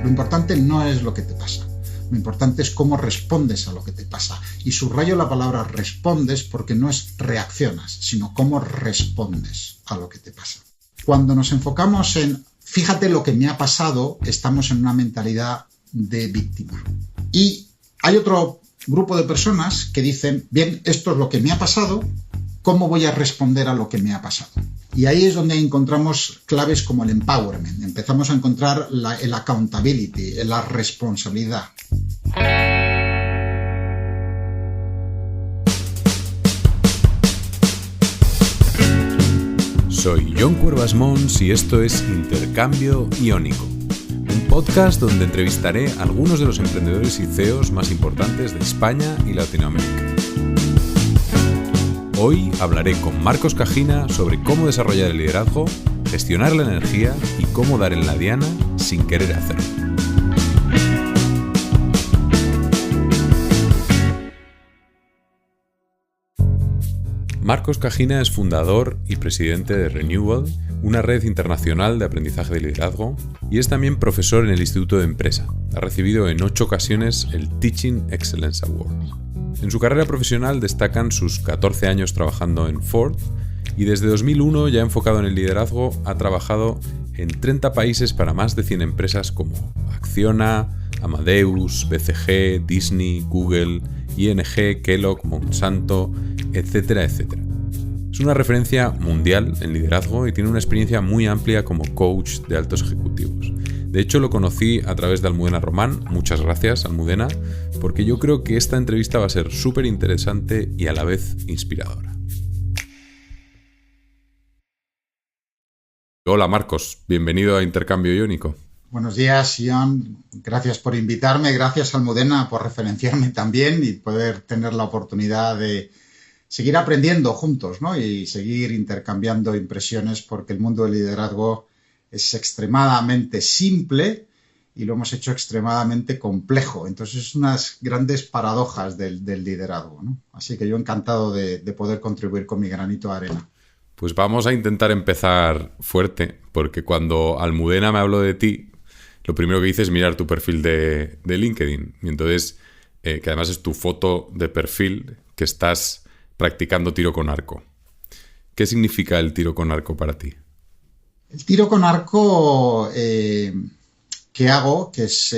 Lo importante no es lo que te pasa. Lo importante es cómo respondes a lo que te pasa. Y subrayo la palabra respondes porque no es reaccionas, sino cómo respondes a lo que te pasa. Cuando nos enfocamos en fíjate lo que me ha pasado, estamos en una mentalidad de víctima. Y hay otro grupo de personas que dicen, bien, esto es lo que me ha pasado, ¿cómo voy a responder a lo que me ha pasado? Y ahí es donde encontramos claves como el empowerment. Empezamos a encontrar el accountability, la responsabilidad. Soy Jon Cuervas Mons y esto es Intercambio Iónico, un podcast donde entrevistaré a algunos de los emprendedores y CEOs más importantes de España y Latinoamérica. Hoy hablaré con Marcos Cajina sobre cómo desarrollar el liderazgo, gestionar la energía y cómo dar en la diana sin querer hacerlo. Marcos Cajina es fundador y presidente de Renewal, una red internacional de aprendizaje de liderazgo, y es también profesor en el Instituto de Empresa. Ha recibido en 8 ocasiones el Teaching Excellence Award. En su carrera profesional destacan sus 14 años trabajando en Ford y desde 2001, ya enfocado en el liderazgo, ha trabajado en 30 países para más de 100 empresas como Acciona, Amadeus, BCG, Disney, Google, ING, Kellogg, Monsanto, etcétera, etcétera. Es una referencia mundial en liderazgo y tiene una experiencia muy amplia como coach de altos ejecutivos. De hecho, lo conocí a través de Almudena Román. Muchas gracias, Almudena, porque yo creo que esta entrevista va a ser súper interesante y a la vez inspiradora. Hola, Marcos. Bienvenido a Intercambio Iónico. Buenos días, Jon. Gracias por invitarme. Gracias, Almudena, por referenciarme también y poder tener la oportunidad de seguir aprendiendo juntos, ¿no? Y seguir intercambiando impresiones, porque el mundo del liderazgo es extremadamente simple y lo hemos hecho extremadamente complejo. Entonces, es unas grandes paradojas del liderazgo, ¿no? Así que yo encantado de poder contribuir con mi granito de arena. Pues vamos a intentar empezar fuerte, porque cuando Almudena me habló de ti, lo primero que hice es mirar tu perfil de LinkedIn. Y entonces, que además es tu foto de perfil, que estás practicando tiro con arco. ¿Qué significa el tiro con arco para ti? El tiro con arco que hago, que es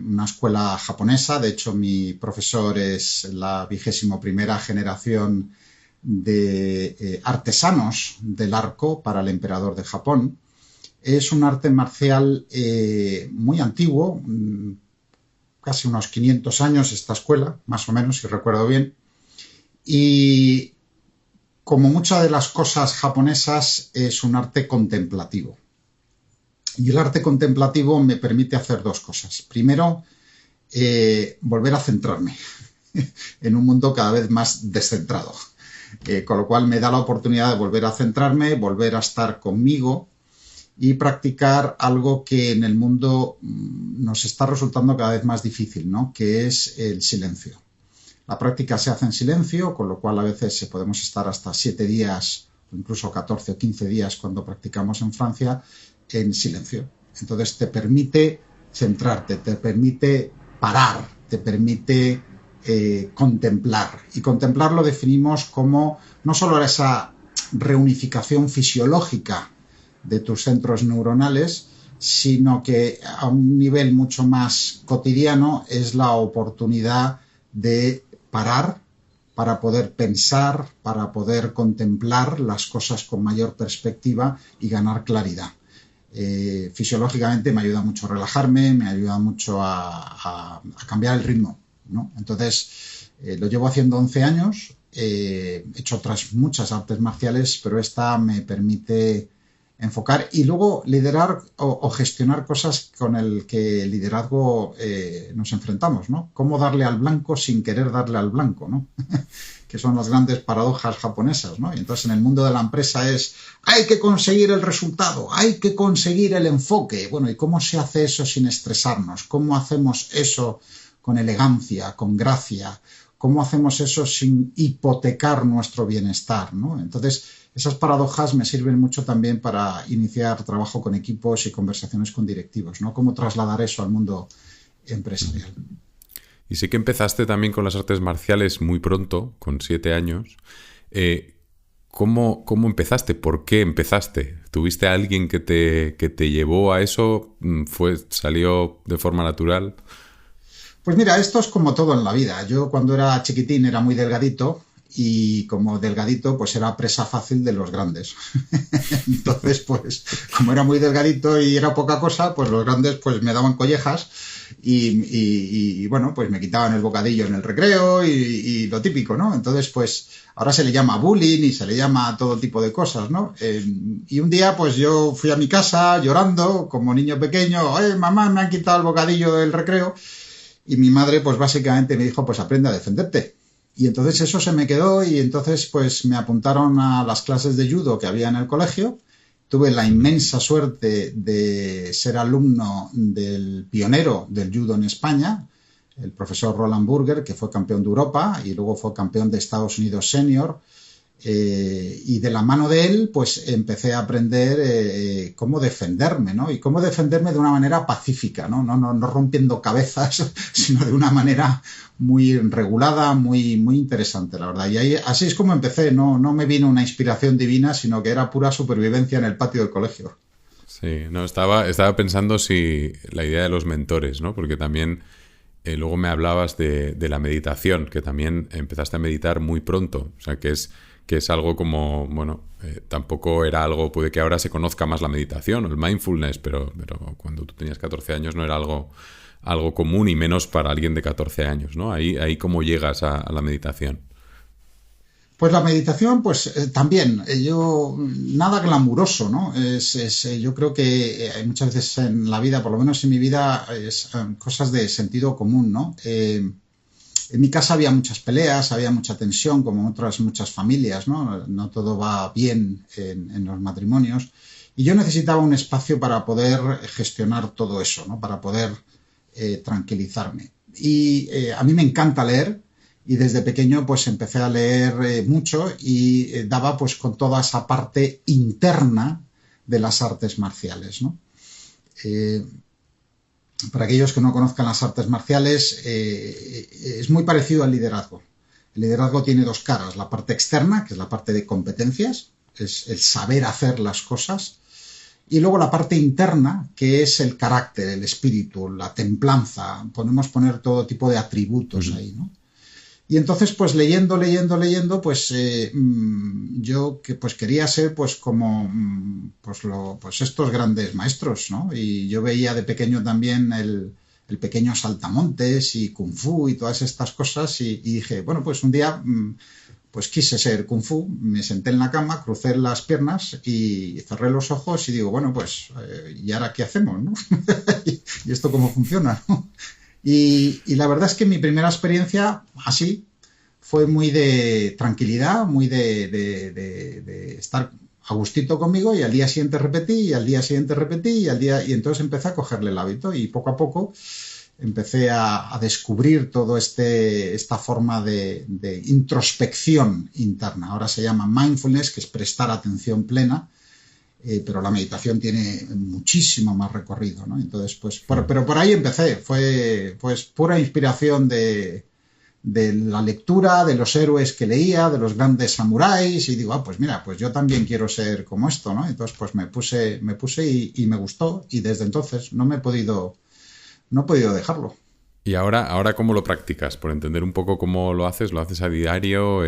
una escuela japonesa. De hecho, mi profesor es la 21ª generación de artesanos del arco para el emperador de Japón. Es un arte marcial muy antiguo, casi unos 500 años esta escuela, más o menos, si recuerdo bien. Y como muchas de las cosas japonesas, es un arte contemplativo. Y el arte contemplativo me permite hacer 2 cosas. Primero, volver a centrarme en un mundo cada vez más descentrado. Con lo cual me da la oportunidad de volver a centrarme, volver a estar conmigo y practicar algo que en el mundo nos está resultando cada vez más difícil, ¿no? Que es el silencio. La práctica se hace en silencio, con lo cual a veces podemos estar hasta 7 días, o incluso 14 o 15 días cuando practicamos en Francia, en silencio. Entonces te permite centrarte, te permite parar, te permite contemplar. Y contemplar lo definimos como no solo esa reunificación fisiológica de tus centros neuronales, sino que a un nivel mucho más cotidiano es la oportunidad de parar para poder pensar, para poder contemplar las cosas con mayor perspectiva y ganar claridad. Fisiológicamente me ayuda mucho a relajarme, me ayuda mucho a cambiar el ritmo, ¿no? Entonces, lo llevo haciendo 11 años, he hecho otras muchas artes marciales, pero esta me permite enfocar y luego liderar o gestionar cosas con el que el liderazgo nos enfrentamos, ¿no? Cómo darle al blanco sin querer darle al blanco, ¿no? Que son las grandes paradojas japonesas, ¿no? Y entonces en el mundo de la empresa hay que conseguir el resultado, hay que conseguir el enfoque. Bueno, ¿y cómo se hace eso sin estresarnos? ¿Cómo hacemos eso con elegancia, con gracia, ¿cómo hacemos eso sin hipotecar nuestro bienestar, ¿no? Entonces, esas paradojas me sirven mucho también para iniciar trabajo con equipos y conversaciones con directivos, ¿no? ¿Cómo trasladar eso al mundo empresarial? Y sé que empezaste también con las artes marciales muy pronto, con 7 años. ¿Cómo empezaste? ¿Por qué empezaste? ¿Tuviste a alguien que te llevó a eso? ¿Salió de forma natural? Pues mira, esto es como todo en la vida. Yo cuando era chiquitín era muy delgadito y como delgadito pues era presa fácil de los grandes. Entonces pues como era muy delgadito y era poca cosa, pues los grandes pues me daban collejas y bueno, pues me quitaban el bocadillo en el recreo y lo típico, ¿no? Entonces pues ahora se le llama bullying y se le llama todo tipo de cosas, ¿no? Y un día pues yo fui a mi casa llorando como niño pequeño, mamá, me han quitado el bocadillo del recreo. Y mi madre, pues básicamente me dijo, pues aprende a defenderte. Y entonces eso se me quedó y entonces pues me apuntaron a las clases de judo que había en el colegio. Tuve la inmensa suerte de ser alumno del pionero del judo en España, el profesor Roland Burger, que fue campeón de Europa y luego fue campeón de Estados Unidos senior. Y de la mano de él, pues empecé a aprender cómo defenderme, ¿no? Y cómo defenderme de una manera pacífica, ¿no? No rompiendo cabezas, sino de una manera muy regulada, muy interesante, la verdad. Y ahí, así es como empecé, no me vino una inspiración divina, sino que era pura supervivencia en el patio del colegio. Sí, no, estaba pensando si la idea de los mentores, ¿no? Porque también luego me hablabas de la meditación, que también empezaste a meditar muy pronto, o sea, que es algo como, bueno, tampoco era algo, puede que ahora se conozca más la meditación o el mindfulness, pero cuando tú tenías 14 años no era algo común y menos para alguien de 14 años, ¿no? Ahí ¿cómo llegas a la meditación? Pues la meditación, pues también, nada glamuroso, ¿no? Yo creo que hay muchas veces en la vida, por lo menos en mi vida, es cosas de sentido común, ¿no? En mi casa había muchas peleas, había mucha tensión, como en otras muchas familias, ¿no? No todo va bien en los matrimonios. Y yo necesitaba un espacio para poder gestionar todo eso, ¿no? Para poder tranquilizarme. Y a mí me encanta leer y desde pequeño pues empecé a leer mucho y daba pues con toda esa parte interna de las artes marciales, ¿no? Para aquellos que no conozcan las artes marciales, es muy parecido al liderazgo. El liderazgo tiene dos caras, la parte externa, que es la parte de competencias, es el saber hacer las cosas, y luego la parte interna, que es el carácter, el espíritu, la templanza, podemos poner todo tipo de atributos ahí, ¿no? Y entonces, pues leyendo, pues yo que pues quería ser pues como pues estos grandes maestros, ¿no? Y yo veía de pequeño también el pequeño saltamontes y kung fu y todas estas cosas y dije, bueno, pues un día pues quise ser kung fu, me senté en la cama, crucé las piernas y cerré los ojos y digo, bueno, pues ¿y ahora qué hacemos, no? ¿Y esto cómo funciona, no? Y la verdad es que mi primera experiencia así fue muy de tranquilidad, muy de estar a gustito conmigo y al día siguiente repetí y al día siguiente repetí y entonces empecé a cogerle el hábito y poco a poco empecé a descubrir todo esta forma de introspección interna. Ahora se llama mindfulness, que es prestar atención plena. Pero la meditación tiene muchísimo más recorrido, ¿no? Entonces, pues, pero por ahí empecé, fue pues pura inspiración de la lectura, de los héroes que leía, de los grandes samuráis, y digo, pues mira, pues yo también quiero ser como esto, ¿no? Entonces, pues me puse y me gustó, y desde entonces no he podido dejarlo. ¿Y ahora cómo lo practicas? Por entender un poco cómo lo haces a diario.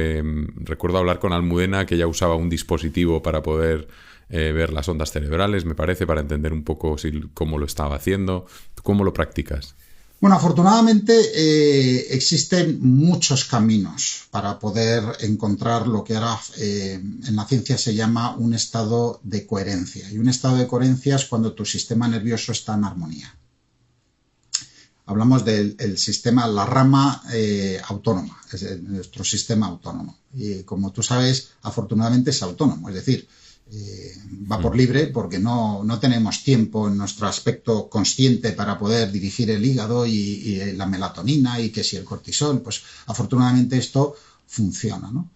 Recuerdo hablar con Almudena, que ella usaba un dispositivo para poder ver las ondas cerebrales, me parece, para entender un poco cómo lo estaba haciendo. ¿Cómo lo practicas? Bueno, afortunadamente existen muchos caminos para poder encontrar lo que ahora en la ciencia se llama un estado de coherencia. Y un estado de coherencia es cuando tu sistema nervioso está en armonía. Hablamos del sistema, la rama autónoma, es nuestro sistema autónomo. Y como tú sabes, afortunadamente es autónomo, es decir, Va por libre porque no tenemos tiempo en nuestro aspecto consciente para poder dirigir el hígado y la melatonina y que si el cortisol, pues afortunadamente esto funciona, ¿no?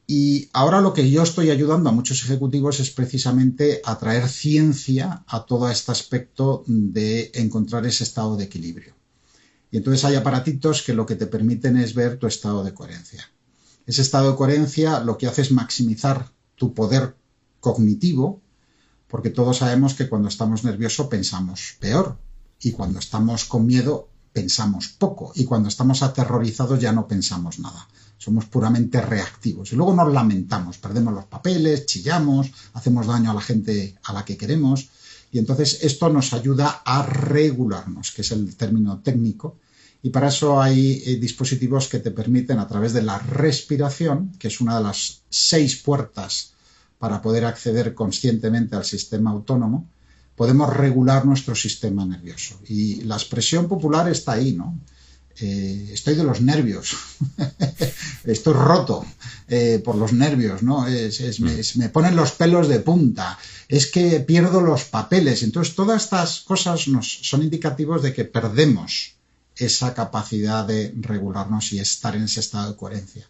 Y ahora lo que yo estoy ayudando a muchos ejecutivos es precisamente a traer ciencia a todo este aspecto de encontrar ese estado de equilibrio. Y entonces hay aparatitos que lo que te permiten es ver tu estado de coherencia. Ese estado de coherencia lo que hace es maximizar tu poder cognitivo, porque todos sabemos que cuando estamos nerviosos pensamos peor, y cuando estamos con miedo pensamos poco, y cuando estamos aterrorizados ya no pensamos nada. Somos puramente reactivos. Y luego nos lamentamos, perdemos los papeles, chillamos, hacemos daño a la gente a la que queremos, y entonces esto nos ayuda a regularnos, que es el término técnico. Y para eso hay dispositivos que te permiten, a través de la respiración, que es una de las 6 puertas para poder acceder conscientemente al sistema autónomo, podemos regular nuestro sistema nervioso. Y la expresión popular está ahí, ¿no? Estoy de los nervios, estoy roto por los nervios, ¿no? Me ponen los pelos de punta, es que pierdo los papeles. Entonces todas estas cosas son indicativos de que perdemos esa capacidad de regularnos y estar en ese estado de coherencia.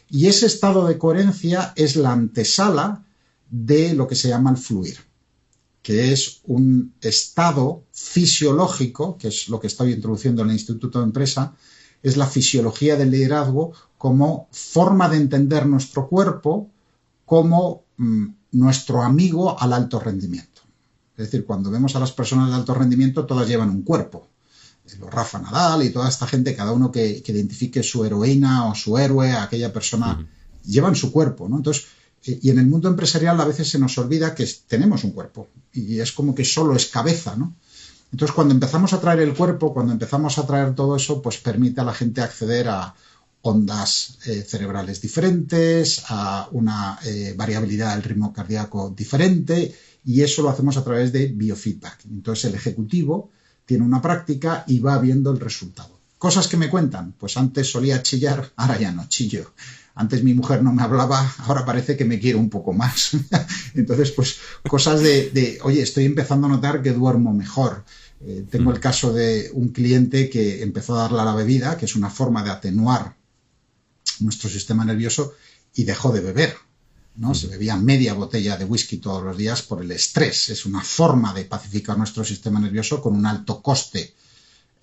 Y ese estado de coherencia es la antesala de lo que se llama el fluir, que es un estado fisiológico, que es lo que estoy introduciendo en el Instituto de Empresa, es la fisiología del liderazgo como forma de entender nuestro cuerpo como nuestro amigo al alto rendimiento. Es decir, cuando vemos a las personas de alto rendimiento, todas llevan un cuerpo. Los Rafa Nadal y toda esta gente, cada uno que identifique su heroína o su héroe, aquella persona, llevan su cuerpo, ¿no? Entonces, y en el mundo empresarial a veces se nos olvida que tenemos un cuerpo y es como que solo es cabeza, ¿no? Entonces, cuando empezamos a traer el cuerpo, cuando empezamos a traer todo eso, pues permite a la gente acceder a ondas cerebrales diferentes, a una variabilidad del ritmo cardíaco diferente, y eso lo hacemos a través de biofeedback. Entonces, el ejecutivo tiene una práctica y va viendo el resultado. Cosas que me cuentan, pues antes solía chillar, ahora ya no chillo. Antes mi mujer no me hablaba, ahora parece que me quiere un poco más. Entonces, pues cosas oye, estoy empezando a notar que duermo mejor. Tengo el caso de un cliente que empezó a darle a la bebida, que es una forma de atenuar nuestro sistema nervioso, y dejó de beber, ¿no? Se bebía media botella de whisky todos los días por el estrés. Es una forma de pacificar nuestro sistema nervioso con un alto coste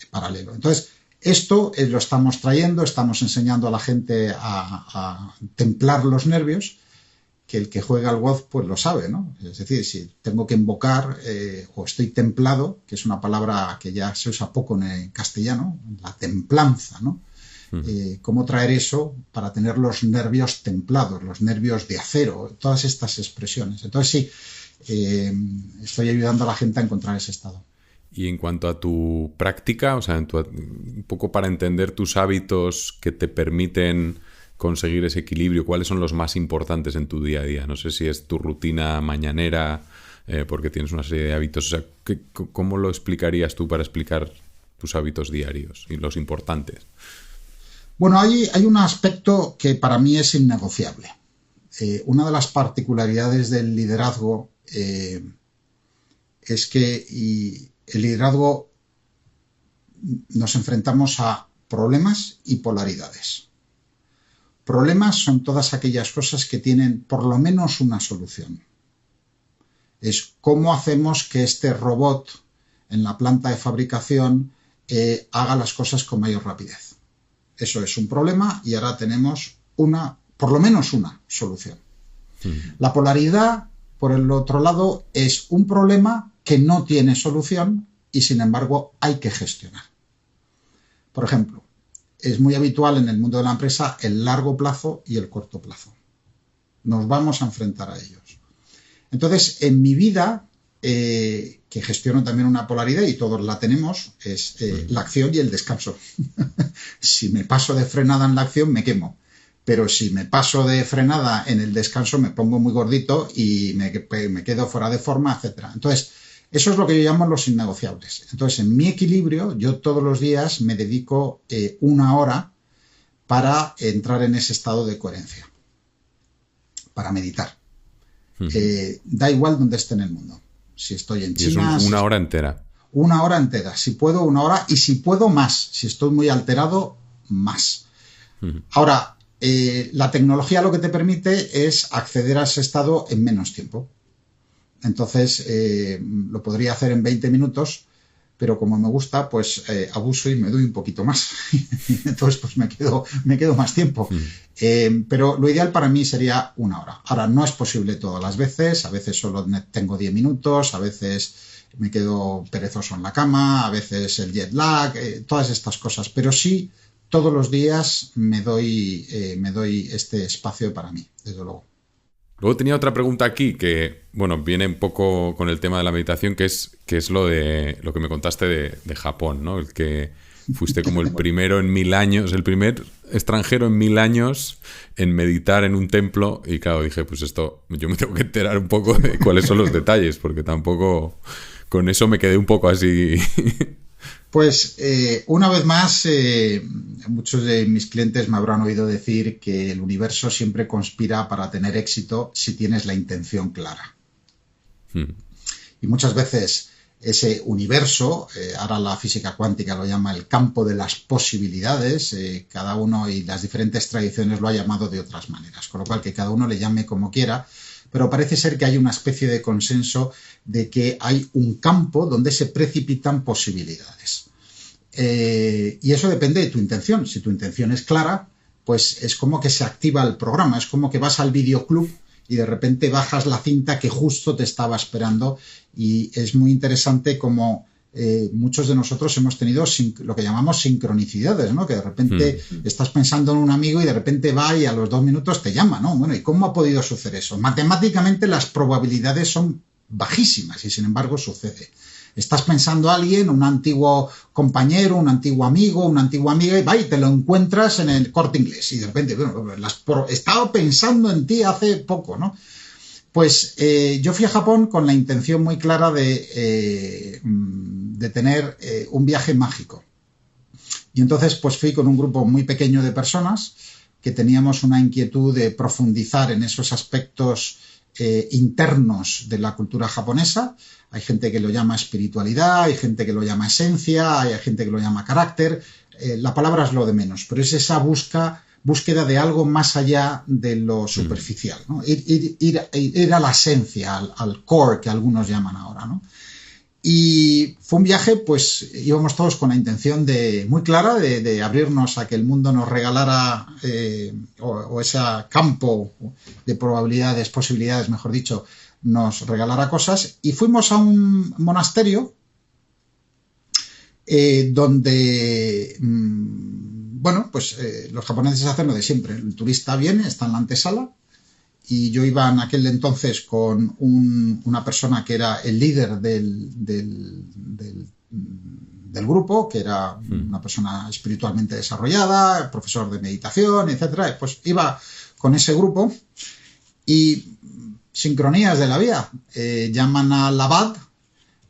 paralelo. Entonces, esto lo estamos trayendo, estamos enseñando a la gente a templar los nervios, que el que juega al WOD pues lo sabe, ¿no? Es decir, si tengo que invocar o estoy templado, que es una palabra que ya se usa poco en el castellano, la templanza, ¿no? Cómo traer eso para tener los nervios templados, los nervios de acero, todas estas expresiones. Entonces sí, estoy ayudando a la gente a encontrar ese estado. Y en cuanto a tu práctica, o sea, un poco para entender tus hábitos que te permiten conseguir ese equilibrio, ¿cuáles son los más importantes en tu día a día? No sé si es tu rutina mañanera, porque tienes una serie de hábitos. O sea, ¿cómo lo explicarías tú para explicar tus hábitos diarios y los importantes? Bueno, hay un aspecto que para mí es innegociable. Una de las particularidades del liderazgo es que el liderazgo nos enfrentamos a problemas y polaridades. Problemas son todas aquellas cosas que tienen por lo menos una solución. Es cómo hacemos que este robot en la planta de fabricación haga las cosas con mayor rapidez. Eso es un problema y ahora tenemos por lo menos una solución. La polaridad, por el otro lado, es un problema que no tiene solución y, sin embargo, hay que gestionar. Por ejemplo, es muy habitual en el mundo de la empresa el largo plazo y el corto plazo. Nos vamos a enfrentar a ellos. Entonces, en mi vida, que gestiono también una polaridad y todos la tenemos, es la acción y el descanso. Si me paso de frenada en la acción, me quemo. Pero si me paso de frenada en el descanso, me pongo muy gordito y me quedo fuera de forma, etc. Entonces, eso es lo que yo llamo los innegociables. Entonces, en mi equilibrio, yo todos los días me dedico 1 hora para entrar en ese estado de coherencia. para meditar. Da igual donde esté en el mundo. Si estoy en China... Y es una hora entera. Una hora entera. Si puedo, una hora. Y si puedo, más. Si estoy muy alterado, más. Ahora, la tecnología lo que te permite es acceder a ese estado en menos tiempo. Entonces, lo podría hacer en 20 minutos, pero como me gusta, pues abuso y me doy un poquito más. Entonces, pues me quedo más tiempo. Pero lo ideal para mí sería una hora. Ahora, no es posible todas las veces. A veces solo tengo 10 minutos, a veces me quedo perezoso en la cama, a veces el jet lag, todas estas cosas. Pero sí, todos los días me doy este espacio para mí, desde luego. Luego tenía otra pregunta aquí que, bueno, viene un poco con el tema de la meditación, que es lo que me contaste de Japón, ¿no? El que fuiste como el primero en 1000 años, el primer extranjero en 1000 años en meditar en un templo. Y claro, dije, pues esto, yo me tengo que enterar un poco de cuáles son los detalles, porque tampoco, con eso me quedé un poco así. Pues una vez más, muchos de mis clientes me habrán oído decir que el universo siempre conspira para tener éxito si tienes la intención clara. Y muchas veces ese universo, ahora la física cuántica lo llama el campo de las posibilidades, cada uno y las diferentes tradiciones lo ha llamado de otras maneras, con lo cual que cada uno le llame como quiera, pero parece ser que hay una especie de consenso de que hay un campo donde se precipitan posibilidades. Y eso depende de tu intención. Si tu intención es clara, pues es como que se activa el programa, es como que vas al videoclub y de repente bajas la cinta que justo te estaba esperando, y es muy interesante como muchos de nosotros hemos tenido lo que llamamos sincronicidades, ¿no? Que de repente estás pensando en un amigo y de repente va y a los 2 minutos te llama, ¿no? Bueno, ¿y cómo ha podido suceder eso? Matemáticamente las probabilidades son bajísimas y sin embargo sucede. Estás pensando a alguien, un antiguo compañero, un antiguo amigo, una antigua amiga, y va y te lo encuentras en el Corte Inglés y de repente, bueno, estaba pensando en ti hace poco, ¿no? Pues yo fui a Japón con la intención muy clara de tener un viaje mágico. Y entonces pues fui con un grupo muy pequeño de personas que teníamos una inquietud de profundizar en esos aspectos internos de la cultura japonesa. Hay gente que lo llama espiritualidad, hay gente que lo llama esencia, hay gente que lo llama carácter. La palabra es lo de menos, pero es esa búsqueda de algo más allá de lo superficial, ¿no? Ir a la esencia, al core que algunos llaman ahora, ¿no? Y fue un viaje, pues íbamos todos con la intención muy clara de abrirnos a que el mundo nos regalara o ese campo de probabilidades, posibilidades, mejor dicho, nos regalara cosas, y fuimos a un monasterio donde bueno, pues los japoneses hacen lo de siempre. El turista viene, está en la antesala, y yo iba en aquel entonces con una persona que era el líder del grupo, que era una persona espiritualmente desarrollada, profesor de meditación, etcétera. Pues iba con ese grupo y sincronías de la vida. Llaman al abad,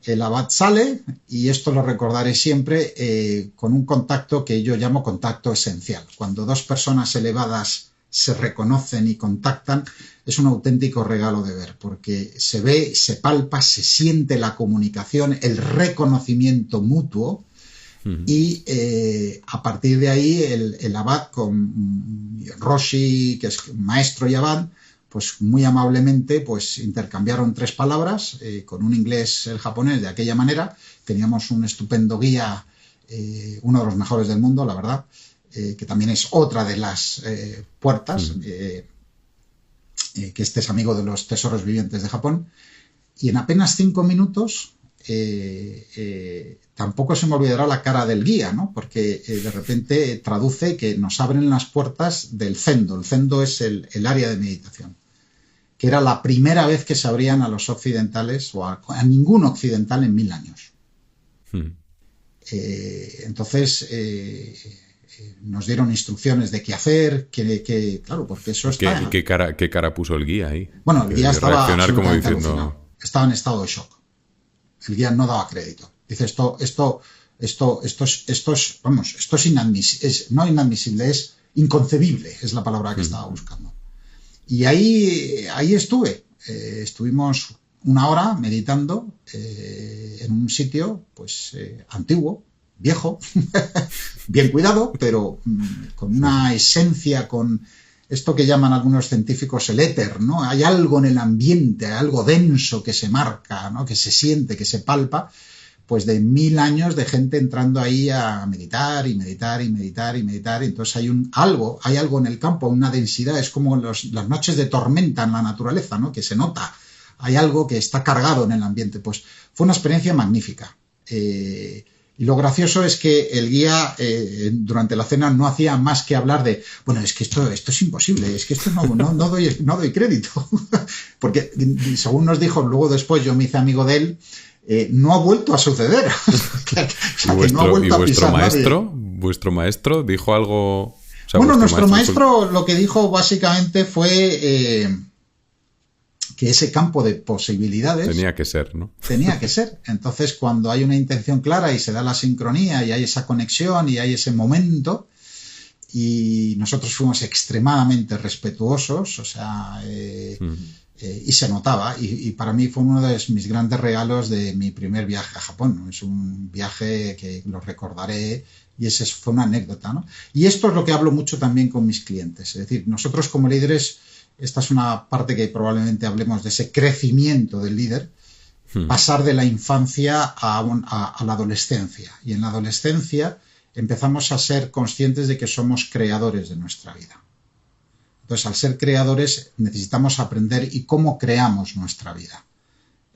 el abad sale, y esto lo recordaré siempre con un contacto que yo llamo contacto esencial. Cuando dos personas elevadas se reconocen y contactan, es un auténtico regalo de ver, porque se ve, se palpa, se siente la comunicación, el reconocimiento mutuo, y a partir de ahí el abad con Roshi, que es maestro y abad, pues muy amablemente pues intercambiaron 3 palabras, con un inglés, el japonés, de aquella manera. Teníamos un estupendo guía, uno de los mejores del mundo, la verdad, que también es otra de las puertas, que este es amigo de los tesoros vivientes de Japón. Y en apenas 5 minutos, tampoco se me olvidará la cara del guía, ¿no? Porque de repente traduce que nos abren las puertas del Zendo. El Zendo es el área de meditación, que era la primera vez que se abrían a los occidentales, o a ningún occidental en 1000 años. Entonces nos dieron instrucciones de qué hacer, claro, porque eso está... ¿Qué cara puso el guía ahí? Bueno, el guía estaba como diciendo... Estaba en estado de shock. El guía no daba crédito. Dice, esto es, vamos, esto es inadmisible, no inadmisible, es inconcebible, es la palabra que estaba buscando. Y ahí estuve. Estuvimos una hora meditando en un sitio pues antiguo, viejo, bien cuidado, pero con una esencia, con esto que llaman algunos científicos el éter, ¿no? Hay algo en el ambiente, hay algo denso que se marca, ¿no? Que se siente, que se palpa, pues de 1000 años de gente entrando ahí a meditar y meditar y meditar y meditar. Y entonces hay algo en el campo, una densidad, es como las noches de tormenta en la naturaleza, ¿no? Que se nota, hay algo que está cargado en el ambiente. Pues fue una experiencia magnífica. Y lo gracioso es que el guía durante la cena no hacía más que hablar de, bueno, es que esto es imposible, es que esto no doy crédito. Porque según nos dijo, luego después yo me hice amigo de él, no ha vuelto a suceder. ¿Vuestro maestro dijo algo? O sea, bueno, nuestro maestro lo que dijo básicamente fue que ese campo de posibilidades tenía que ser, ¿no? Tenía que ser. Entonces, cuando hay una intención clara y se da la sincronía y hay esa conexión y hay ese momento, y nosotros fuimos extremadamente respetuosos, o sea, y se notaba. Y para mí fue uno de mis grandes regalos de mi primer viaje a Japón, ¿no? Es un viaje que lo recordaré y esa fue una anécdota, ¿no? Y esto es lo que hablo mucho también con mis clientes. Es decir, nosotros como líderes, esta es una parte que probablemente hablemos de ese crecimiento del líder, pasar de la infancia a la adolescencia. Y en la adolescencia empezamos a ser conscientes de que somos creadores de nuestra vida. Entonces, al ser creadores, necesitamos aprender y cómo creamos nuestra vida.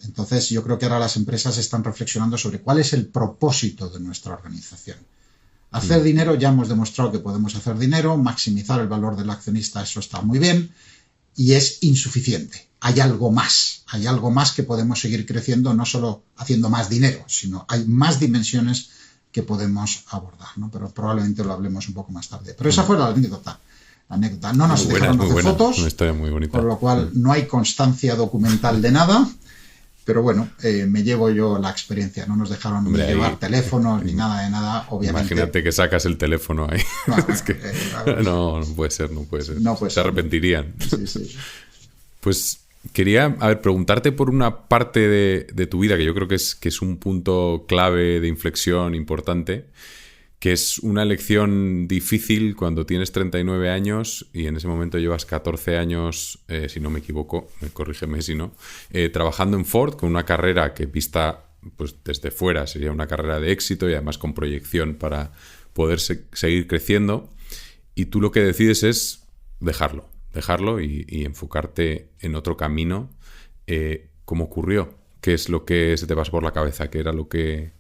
Entonces, yo creo que ahora las empresas están reflexionando sobre cuál es el propósito de nuestra organización. Hacer dinero, ya hemos demostrado que podemos hacer dinero, maximizar el valor del accionista, eso está muy bien, y es insuficiente. Hay algo más que podemos seguir creciendo, no solo haciendo más dinero, sino hay más dimensiones que podemos abordar, ¿no? Pero probablemente lo hablemos un poco más tarde. Pero esa fue la anécdota. No nos dejaron hacer fotos, una historia muy bonita. Por lo cual no hay constancia documental de nada, pero bueno, me llevo yo la experiencia. No nos dejaron ni llevar teléfonos ni nada de nada, obviamente. Imagínate que sacas el teléfono ahí. Bueno, es que, no puede ser. Se arrepentirían. Sí. Pues quería preguntarte por una parte de tu vida que yo creo que es un punto clave de inflexión importante, que es una elección difícil cuando tienes 39 años y en ese momento llevas 14 años, si no me equivoco, corrígeme si no, trabajando en Ford con una carrera que vista pues desde fuera sería una carrera de éxito y además con proyección para poder seguir creciendo, y tú lo que decides es dejarlo y enfocarte en otro camino. ¿Cómo ocurrió? ¿Qué es lo que se te pasó por la cabeza? ¿Qué era lo que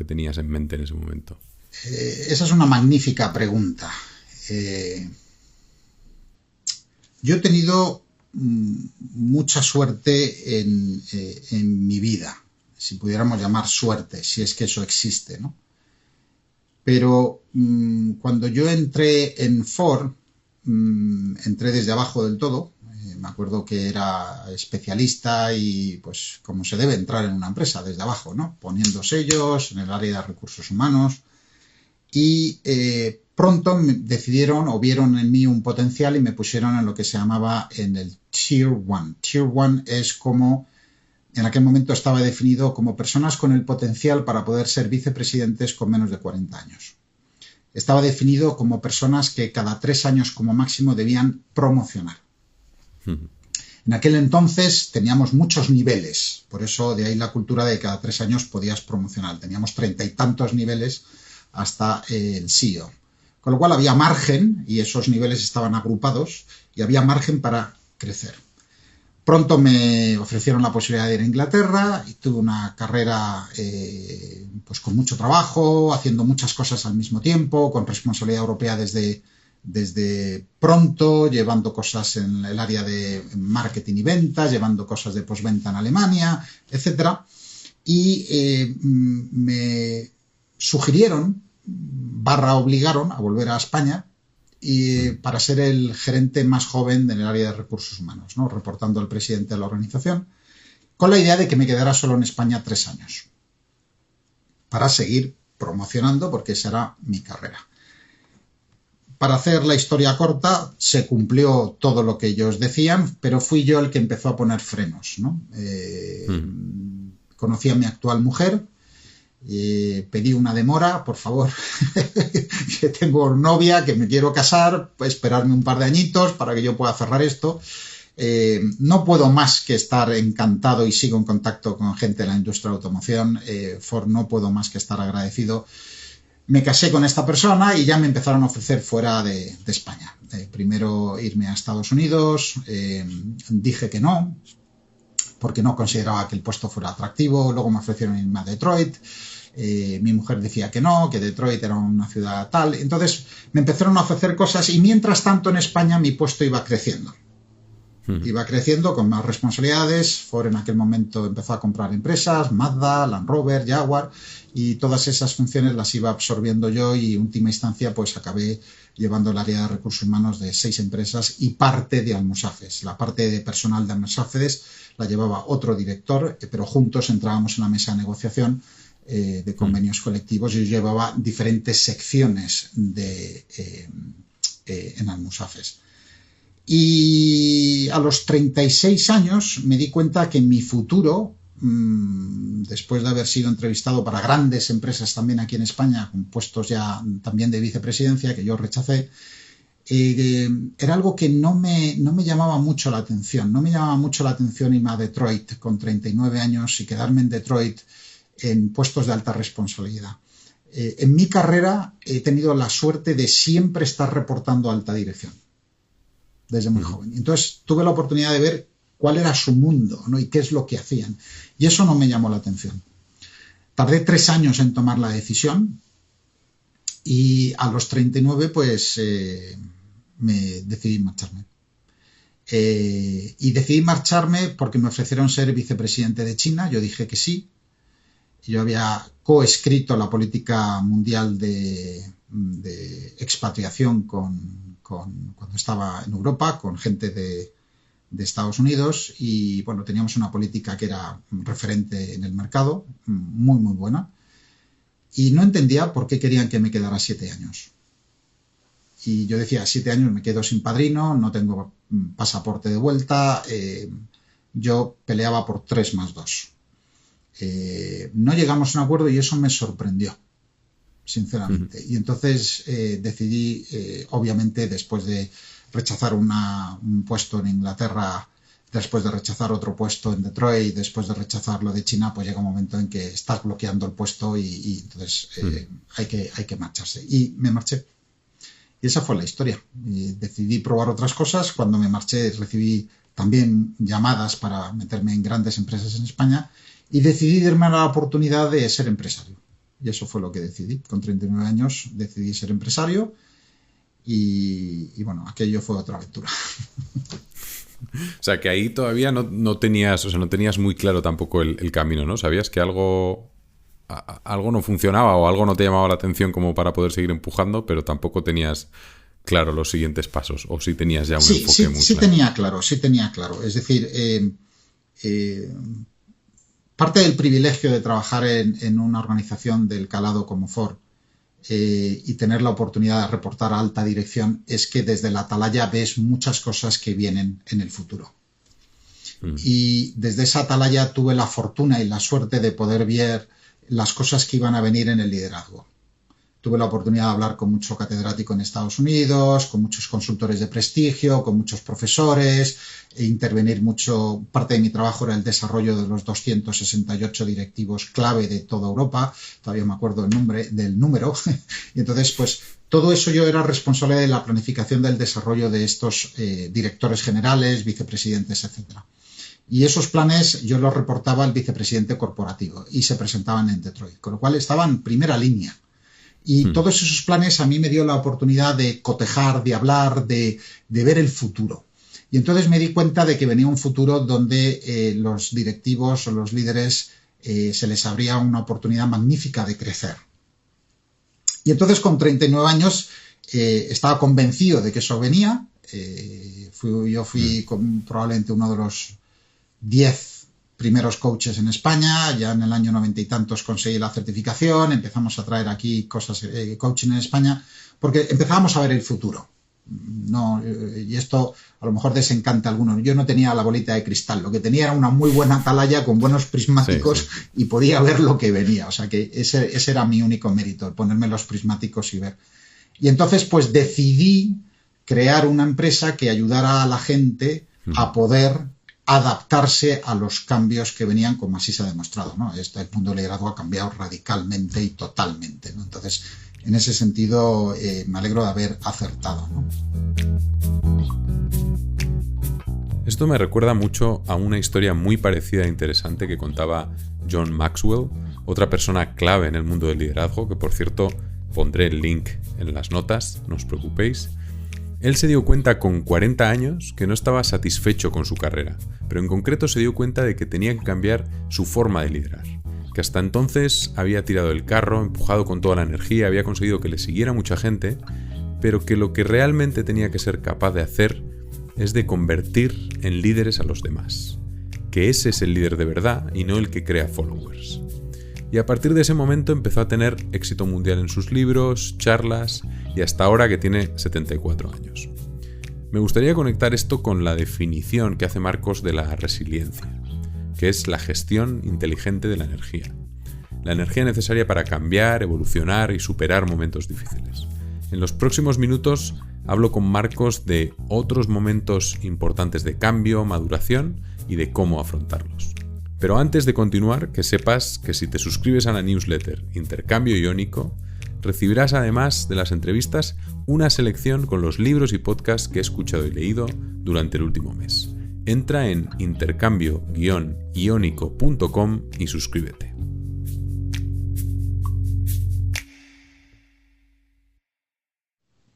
tenías en mente en ese momento? Esa es una magnífica pregunta. Yo he tenido mucha suerte en mi vida, si pudiéramos llamar suerte, si es que eso existe, ¿no? Pero cuando yo entré en Ford, entré desde abajo del todo. Me acuerdo que era especialista y pues como se debe entrar en una empresa, desde abajo, ¿no? Poniendo sellos en el área de recursos humanos. Y pronto decidieron o vieron en mí un potencial y me pusieron en lo que se llamaba en el Tier 1. Tier 1 es como, en aquel momento estaba definido como personas con el potencial para poder ser vicepresidentes con menos de 40 años. Estaba definido como personas que cada 3 años como máximo debían promocionar. En aquel entonces teníamos muchos niveles, por eso de ahí la cultura de que cada 3 años podías promocionar. Teníamos 30 y tantos niveles hasta el CEO. Con lo cual había margen, y esos niveles estaban agrupados, y había margen para crecer. Pronto me ofrecieron la posibilidad de ir a Inglaterra y tuve una carrera pues con mucho trabajo, haciendo muchas cosas al mismo tiempo, con responsabilidad europea desde pronto, llevando cosas en el área de marketing y ventas, llevando cosas de postventa en Alemania, etc. Y me sugirieron obligaron a volver a España y para ser el gerente más joven en el área de recursos humanos, ¿no? Reportando al presidente de la organización, con la idea de que me quedara solo en España 3 años para seguir promocionando, porque esa era mi carrera. para hacer la historia corta, se cumplió todo lo que ellos decían, pero fui yo el que empezó a poner frenos, ¿no? Conocí a mi actual mujer, pedí una demora, por favor, que tengo novia, que me quiero casar, esperarme un par de añitos para que yo pueda cerrar esto. No puedo más que estar encantado y sigo en contacto con gente de la industria de automoción. Ford, no puedo más que estar agradecido. Me casé con esta persona y ya me empezaron a ofrecer fuera de España. Primero irme a Estados Unidos, dije que no, porque no consideraba que el puesto fuera atractivo. Luego me ofrecieron irme a Detroit. Mi mujer decía que no, que Detroit era una ciudad tal. Entonces me empezaron a ofrecer cosas y mientras tanto en España mi puesto iba creciendo. Iba creciendo con más responsabilidades. Ford en aquel momento empezó a comprar empresas, Mazda, Land Rover, Jaguar, y todas esas funciones las iba absorbiendo yo y en última instancia pues acabé llevando el área de recursos humanos de 6 empresas y parte de Almusafes. La parte de personal de Almusafes la llevaba otro director, pero juntos entrábamos en la mesa de negociación de convenios colectivos y yo llevaba diferentes secciones en Almusafes. Y a los 36 años me di cuenta que mi futuro, después de haber sido entrevistado para grandes empresas también aquí en España, con puestos ya también de vicepresidencia, que yo rechacé, era algo que no me llamaba mucho la atención. No me llamaba mucho la atención irme a Detroit con 39 años y quedarme en Detroit en puestos de alta responsabilidad. En mi carrera he tenido la suerte de siempre estar reportando a alta dirección, desde muy joven. Entonces tuve la oportunidad de ver cuál era su mundo, ¿no? Y qué es lo que hacían. Y eso no me llamó la atención. Tardé 3 años en tomar la decisión y a los 39 pues me decidí marcharme. Y decidí marcharme porque me ofrecieron ser vicepresidente de China. Yo dije que sí. Yo había coescrito la política mundial de expatriación cuando estaba en Europa, con gente de Estados Unidos, y bueno, teníamos una política que era referente en el mercado, muy muy buena, y no entendía por qué querían que me quedara 7 años. Y yo decía, 7 años me quedo sin padrino, no tengo pasaporte de vuelta, yo peleaba por 3 más 2. No llegamos a un acuerdo y eso me sorprendió, sinceramente. Y entonces decidí, obviamente, después de rechazar un puesto en Inglaterra, después de rechazar otro puesto en Detroit, después de rechazar lo de China, pues llega un momento en que estás bloqueando el puesto y entonces hay que marcharse. Y me marché. Y esa fue la historia. Decidí probar otras cosas. Cuando me marché recibí también llamadas para meterme en grandes empresas en España y decidí darme la oportunidad de ser empresario. Y eso fue lo que decidí. Con 39 años decidí ser empresario y bueno, aquello fue otra aventura. O sea, que ahí todavía no tenías, o sea, no tenías muy claro tampoco el camino, ¿no? Sabías que algo no funcionaba o algo no te llamaba la atención como para poder seguir empujando, pero tampoco tenías claro los siguientes pasos, o sí tenías ya un enfoque muy claro. Sí tenía claro. Es decir, parte del privilegio de trabajar en una organización del calado como Ford y tener la oportunidad de reportar a alta dirección es que desde la atalaya ves muchas cosas que vienen en el futuro. Y desde esa atalaya tuve la fortuna y la suerte de poder ver las cosas que iban a venir en el liderazgo. Tuve la oportunidad de hablar con mucho catedrático en Estados Unidos, con muchos consultores de prestigio, con muchos profesores, e intervenir mucho. Parte de mi trabajo era el desarrollo de los 268 directivos clave de toda Europa. Todavía me acuerdo del número. Y entonces, pues, todo eso yo era responsable de la planificación del desarrollo de estos directores generales, vicepresidentes, etcétera. Y esos planes yo los reportaba al vicepresidente corporativo y se presentaban en Detroit, con lo cual estaba en primera línea. Y todos esos planes a mí me dio la oportunidad de cotejar, de hablar, de ver el futuro. Y entonces me di cuenta de que venía un futuro donde los directivos o los líderes se les abría una oportunidad magnífica de crecer. Y entonces con 39 años estaba convencido de que eso venía. Yo fui probablemente uno de los 10 primeros coaches en España, ya en el año 90 y tantos conseguí la certificación, empezamos a traer aquí cosas, coaching en España, porque empezábamos a ver el futuro. No, y esto a lo mejor desencanta a algunos. Yo no tenía la bolita de cristal, lo que tenía era una muy buena atalaya con buenos prismáticos y podía ver lo que venía. O sea que ese era mi único mérito, ponerme los prismáticos y ver. Y entonces pues decidí crear una empresa que ayudara a la gente a poder adaptarse a los cambios que venían, como así se ha demostrado, ¿no? El mundo del liderazgo ha cambiado radicalmente y totalmente, ¿no? Entonces, en ese sentido, me alegro de haber acertado, ¿no? Esto me recuerda mucho a una historia muy parecida e interesante que contaba John Maxwell, otra persona clave en el mundo del liderazgo, que por cierto pondré el link en las notas, no os preocupéis. Él se dio cuenta con 40 años que no estaba satisfecho con su carrera, pero en concreto se dio cuenta de que tenía que cambiar su forma de liderar, que hasta entonces había tirado el carro, empujado con toda la energía, había conseguido que le siguiera mucha gente, pero que lo que realmente tenía que ser capaz de hacer es de convertir en líderes a los demás, que ese es el líder de verdad y no el que crea followers. Y a partir de ese momento empezó a tener éxito mundial en sus libros, charlas y hasta ahora que tiene 74 años. Me gustaría conectar esto con la definición que hace Marcos de la resiliencia, que es la gestión inteligente de la energía. La energía necesaria para cambiar, evolucionar y superar momentos difíciles. En los próximos minutos hablo con Marcos de otros momentos importantes de cambio, maduración y de cómo afrontarlos. Pero antes de continuar, que sepas que si te suscribes a la newsletter Intercambio Iónico, recibirás además de las entrevistas una selección con los libros y podcasts que he escuchado y leído durante el último mes. Entra en intercambio-iónico.com y suscríbete.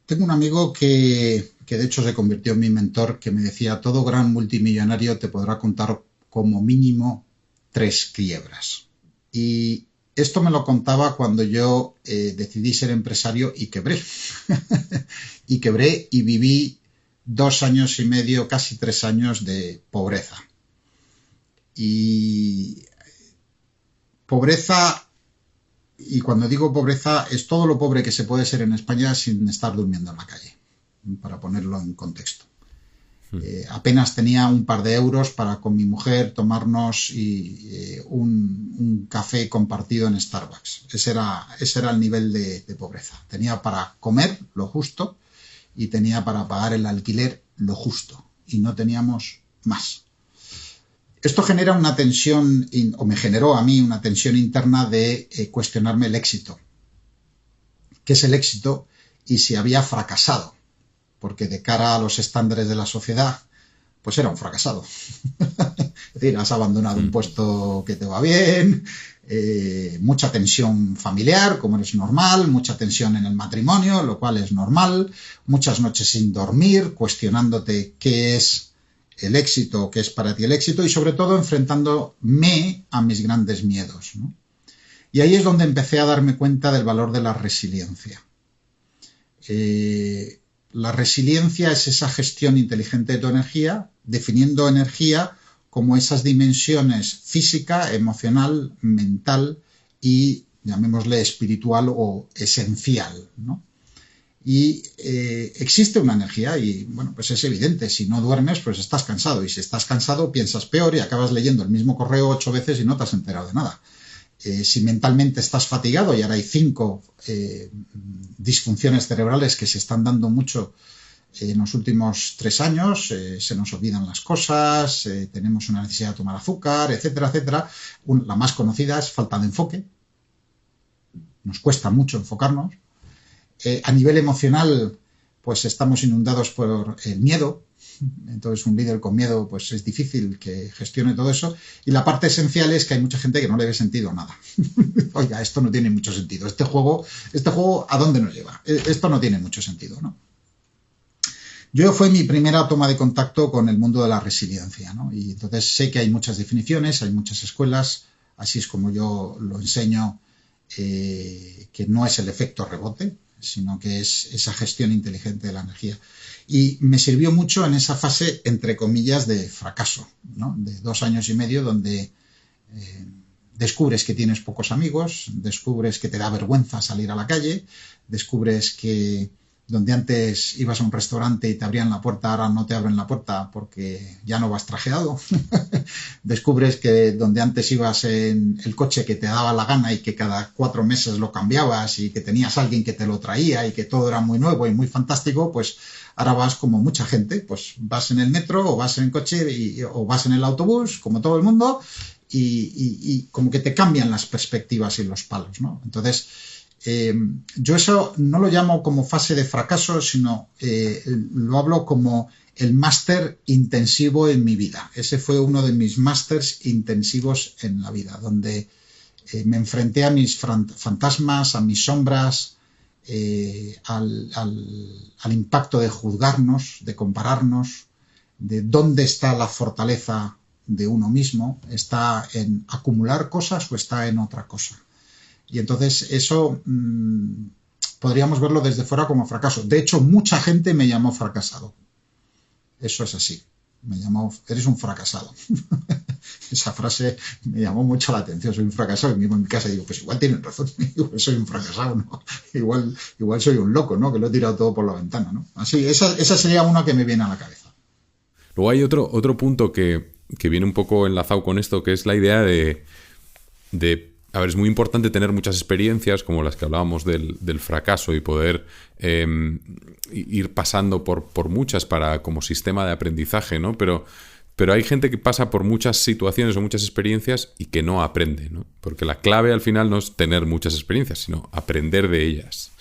Tengo un amigo que de hecho se convirtió en mi mentor, que me decía: todo gran multimillonario te podrá contar como mínimo 3 quiebras. Y esto me lo contaba cuando yo decidí ser empresario y quebré. Y quebré y viví 2 años y medio, casi 3 años de pobreza. Y pobreza, y cuando digo pobreza, es todo lo pobre que se puede ser en España sin estar durmiendo en la calle, para ponerlo en contexto. Apenas tenía un par de euros para con mi mujer tomarnos un café compartido en Starbucks. Ese era el nivel de pobreza. Tenía para comer lo justo y tenía para pagar el alquiler lo justo. Y no teníamos más. Esto genera una tensión, o me generó a mí una tensión interna de cuestionarme el éxito. ¿Qué es el éxito? Y si había fracasado. Porque de cara a los estándares de la sociedad, pues era un fracasado. Es decir, has abandonado un puesto que te va bien, mucha tensión familiar, como es normal, mucha tensión en el matrimonio, lo cual es normal, muchas noches sin dormir, cuestionándote qué es el éxito, qué es para ti el éxito, y sobre todo enfrentándome a mis grandes miedos, ¿no? Y ahí es donde empecé a darme cuenta del valor de la resiliencia. La resiliencia es esa gestión inteligente de tu energía, definiendo energía como esas dimensiones física, emocional, mental y, llamémosle, espiritual o esencial, ¿no? Y existe una energía y, bueno, pues es evidente. Si no duermes, pues estás cansado. Y si estás cansado, piensas peor y acabas leyendo el mismo correo 8 veces y no te has enterado de nada. Si mentalmente estás fatigado, y ahora hay 5 disfunciones cerebrales que se están dando mucho en los últimos 3 años, se nos olvidan las cosas, tenemos una necesidad de tomar azúcar, etcétera, etcétera. La más conocida es falta de enfoque. Nos cuesta mucho enfocarnos. A nivel emocional, pues estamos inundados por el miedo. Entonces un líder con miedo pues es difícil que gestione todo eso, y la parte esencial es que hay mucha gente que no le ve sentido a nada. Oiga, esto no tiene mucho sentido, este juego ¿a dónde nos lleva? Esto no tiene mucho sentido, ¿no? Yo fue mi primera toma de contacto con el mundo de la resiliencia, ¿no? Y entonces sé que hay muchas definiciones, hay muchas escuelas, así es como yo lo enseño, que no es el efecto rebote, sino que es esa gestión inteligente de la energía. Y me sirvió mucho en esa fase, entre comillas, de fracaso, ¿no? De 2 años y medio donde Descubres que tienes pocos amigos, descubres que te da vergüenza salir a la calle, descubres que donde antes ibas a un restaurante y te abrían la puerta, ahora no te abren la puerta porque ya no vas trajeado. Descubres que donde antes ibas en el coche que te daba la gana y que cada 4 meses lo cambiabas y que tenías a alguien que te lo traía y que todo era muy nuevo y muy fantástico, pues ahora vas como mucha gente, pues vas en el metro o vas en el coche o vas en el autobús, como todo el mundo, y como que te cambian las perspectivas y los palos, ¿no? Entonces, yo eso no lo llamo como fase de fracaso, sino lo hablo como el máster intensivo en mi vida. Ese fue uno de mis másters intensivos en la vida, donde me enfrenté a mis fantasmas, a mis sombras, al impacto de juzgarnos, de compararnos, de dónde está la fortaleza de uno mismo. ¿Está en acumular cosas o está en otra cosa? Y entonces eso podríamos verlo desde fuera como fracaso. De hecho, mucha gente me llamó fracasado. Eso es así. Me llamó, eres un fracasado. Esa frase me llamó mucho la atención. Soy un fracasado. Y mismo en mi casa digo, pues igual tienen razón. Digo, soy un fracasado, ¿no? Igual soy un loco, ¿no? Que lo he tirado todo por la ventana, ¿no? Así, esa sería una que me viene a la cabeza. Luego hay otro punto que viene un poco enlazado con esto, que es la idea de a ver, es muy importante tener muchas experiencias como las que hablábamos del fracaso y poder ir pasando por muchas como sistema de aprendizaje, ¿no? Pero hay gente que pasa por muchas situaciones o muchas experiencias y que no aprende, ¿no? Porque la clave al final no es tener muchas experiencias, sino aprender de ellas.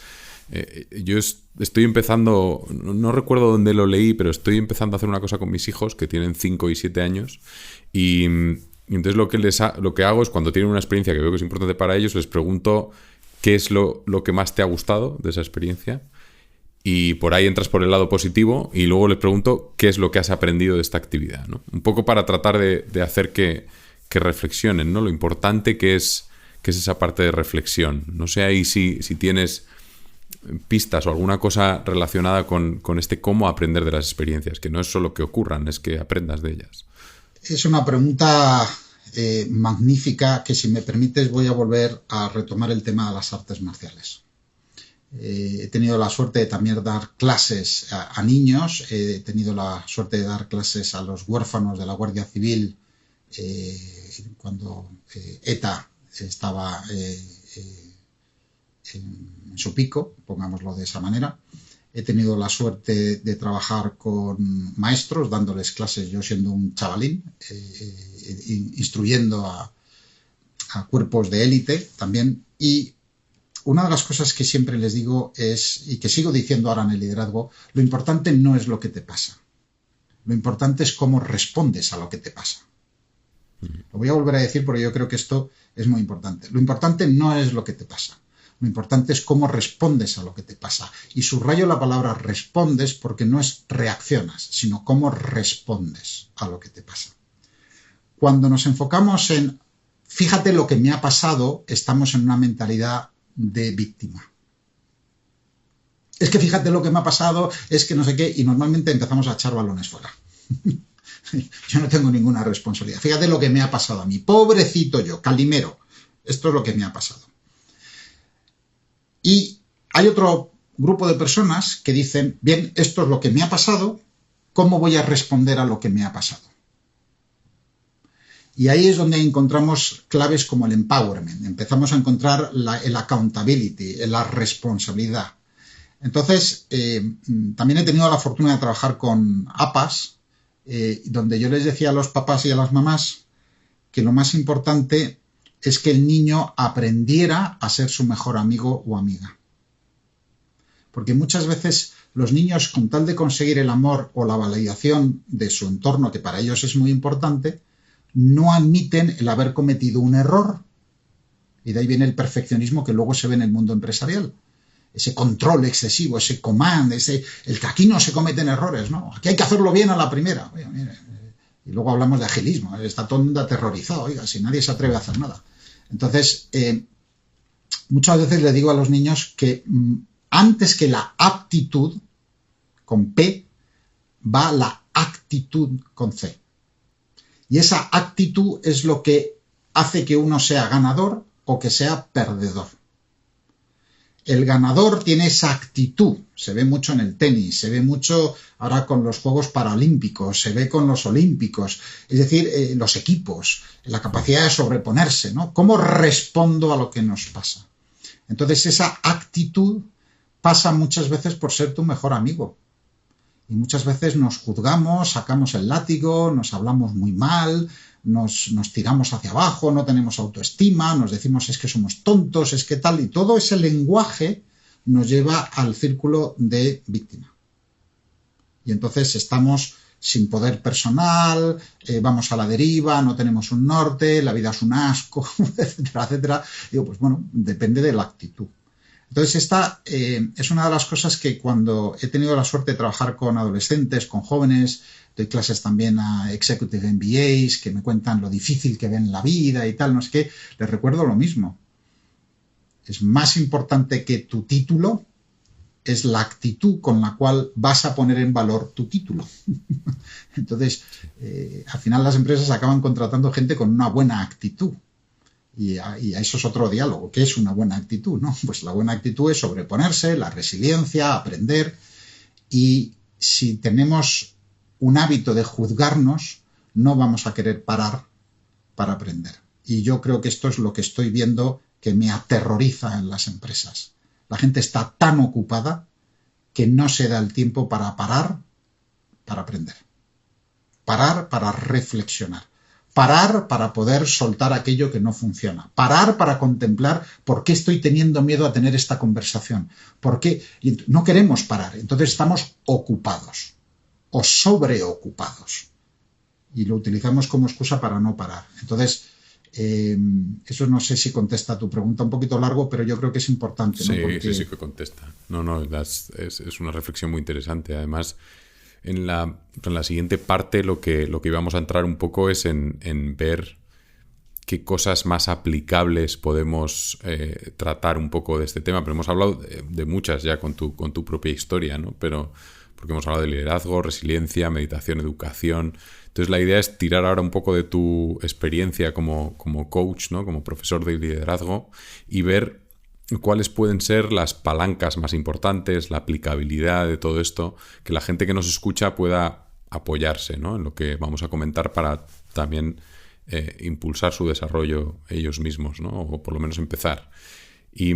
Yo estoy empezando, no recuerdo dónde lo leí, pero estoy empezando a hacer una cosa con mis hijos que tienen 5 y 7 años y entonces lo que hago es cuando tienen una experiencia que veo que es importante para ellos, les pregunto qué es lo que más te ha gustado de esa experiencia y por ahí entras por el lado positivo y luego les pregunto qué es lo que has aprendido de esta actividad, ¿no? Un poco para tratar de hacer que reflexionen, ¿no? Lo importante que es esa parte de reflexión. No sé ahí si tienes pistas o alguna cosa relacionada con este cómo aprender de las experiencias, que no es solo que ocurran, es que aprendas de ellas. Es una pregunta magnífica que, si me permites, voy a volver a retomar el tema de las artes marciales. He tenido la suerte de también dar clases a niños, he tenido la suerte de dar clases a los huérfanos de la Guardia Civil cuando ETA estaba en su pico, pongámoslo de esa manera. He tenido la suerte de trabajar con maestros, dándoles clases yo siendo un chavalín, instruyendo a cuerpos de élite también. Y una de las cosas que siempre les digo es, y que sigo diciendo ahora en el liderazgo, lo importante no es lo que te pasa. Lo importante es cómo respondes a lo que te pasa. Lo voy a volver a decir porque yo creo que esto es muy importante. Lo importante no es lo que te pasa. Lo importante es cómo respondes a lo que te pasa. Y subrayo la palabra respondes porque no es reaccionas, sino cómo respondes a lo que te pasa. Cuando nos enfocamos en fíjate lo que me ha pasado, estamos en una mentalidad de víctima. Es que fíjate lo que me ha pasado, es que no sé qué, y normalmente empezamos a echar balones fuera. Yo no tengo ninguna responsabilidad. Fíjate lo que me ha pasado a mí. Pobrecito yo, Calimero. Esto es lo que me ha pasado. Y hay otro grupo de personas que dicen, bien, esto es lo que me ha pasado, ¿cómo voy a responder a lo que me ha pasado? Y ahí es donde encontramos claves como el empowerment. Empezamos a encontrar el accountability, la responsabilidad. Entonces, también he tenido la fortuna de trabajar con APAs, donde yo les decía a los papás y a las mamás que lo más importante es que el niño aprendiera a ser su mejor amigo o amiga. Porque muchas veces los niños, con tal de conseguir el amor o la validación de su entorno, que para ellos es muy importante, no admiten el haber cometido un error. Y de ahí viene el perfeccionismo que luego se ve en el mundo empresarial. Ese control excesivo, ese command, el que aquí no se cometen errores, ¿no? Aquí hay que hacerlo bien a la primera. Oye, mire. Y luego hablamos de agilismo, está todo el mundo aterrorizado, oiga, si nadie se atreve a hacer nada. Entonces, muchas veces le digo a los niños que antes que la aptitud, con P, va la actitud con C. Y esa actitud es lo que hace que uno sea ganador o que sea perdedor. El ganador tiene esa actitud, se ve mucho en el tenis, se ve mucho ahora con los Juegos Paralímpicos, se ve con los Olímpicos, es decir, los equipos, la capacidad de sobreponerse, ¿no? ¿Cómo respondo a lo que nos pasa? Entonces esa actitud pasa muchas veces por ser tu mejor amigo. Y muchas veces nos juzgamos, sacamos el látigo, nos hablamos muy mal, nos tiramos hacia abajo, no tenemos autoestima, nos decimos es que somos tontos, es que tal, y todo ese lenguaje nos lleva al círculo de víctima. Y entonces estamos sin poder personal, vamos a la deriva, no tenemos un norte, la vida es un asco, etcétera, etcétera. Digo, pues bueno, depende de la actitud. Entonces esta es una de las cosas que cuando he tenido la suerte de trabajar con adolescentes, con jóvenes, doy clases también a Executive MBAs que me cuentan lo difícil que ven la vida y tal, no sé qué, les recuerdo lo mismo. Es más importante que tu título, es la actitud con la cual vas a poner en valor tu título. Entonces, al final las empresas acaban contratando gente con una buena actitud. Y a eso es otro diálogo. ¿Qué es una buena actitud? ¿No? Pues la buena actitud es sobreponerse, la resiliencia, aprender. Y si tenemos un hábito de juzgarnos, no vamos a querer parar para aprender. Y yo creo que esto es lo que estoy viendo que me aterroriza en las empresas. La gente está tan ocupada que no se da el tiempo para parar para aprender. Parar para reflexionar. Parar para poder soltar aquello que no funciona. Parar para contemplar por qué estoy teniendo miedo a tener esta conversación. ¿Por qué? Y no queremos parar. Entonces estamos ocupados o sobreocupados. Y lo utilizamos como excusa para no parar. Entonces, eso no sé si contesta a tu pregunta, un poquito largo, pero yo creo que es importante, ¿no? Sí, Porque... sí que contesta. No, es una reflexión muy interesante. Además, en la siguiente parte lo que íbamos a entrar un poco es en ver qué cosas más aplicables podemos tratar un poco de este tema. Pero hemos hablado de muchas ya con tu propia historia, ¿no? Pero porque hemos hablado de liderazgo, resiliencia, meditación, educación. Entonces la idea es tirar ahora un poco de tu experiencia como coach, ¿no? Como profesor de liderazgo, y ver cuáles pueden ser las palancas más importantes, la aplicabilidad de todo esto, que la gente que nos escucha pueda apoyarse, ¿no? En lo que vamos a comentar para también impulsar su desarrollo ellos mismos, ¿no? O por lo menos empezar. Y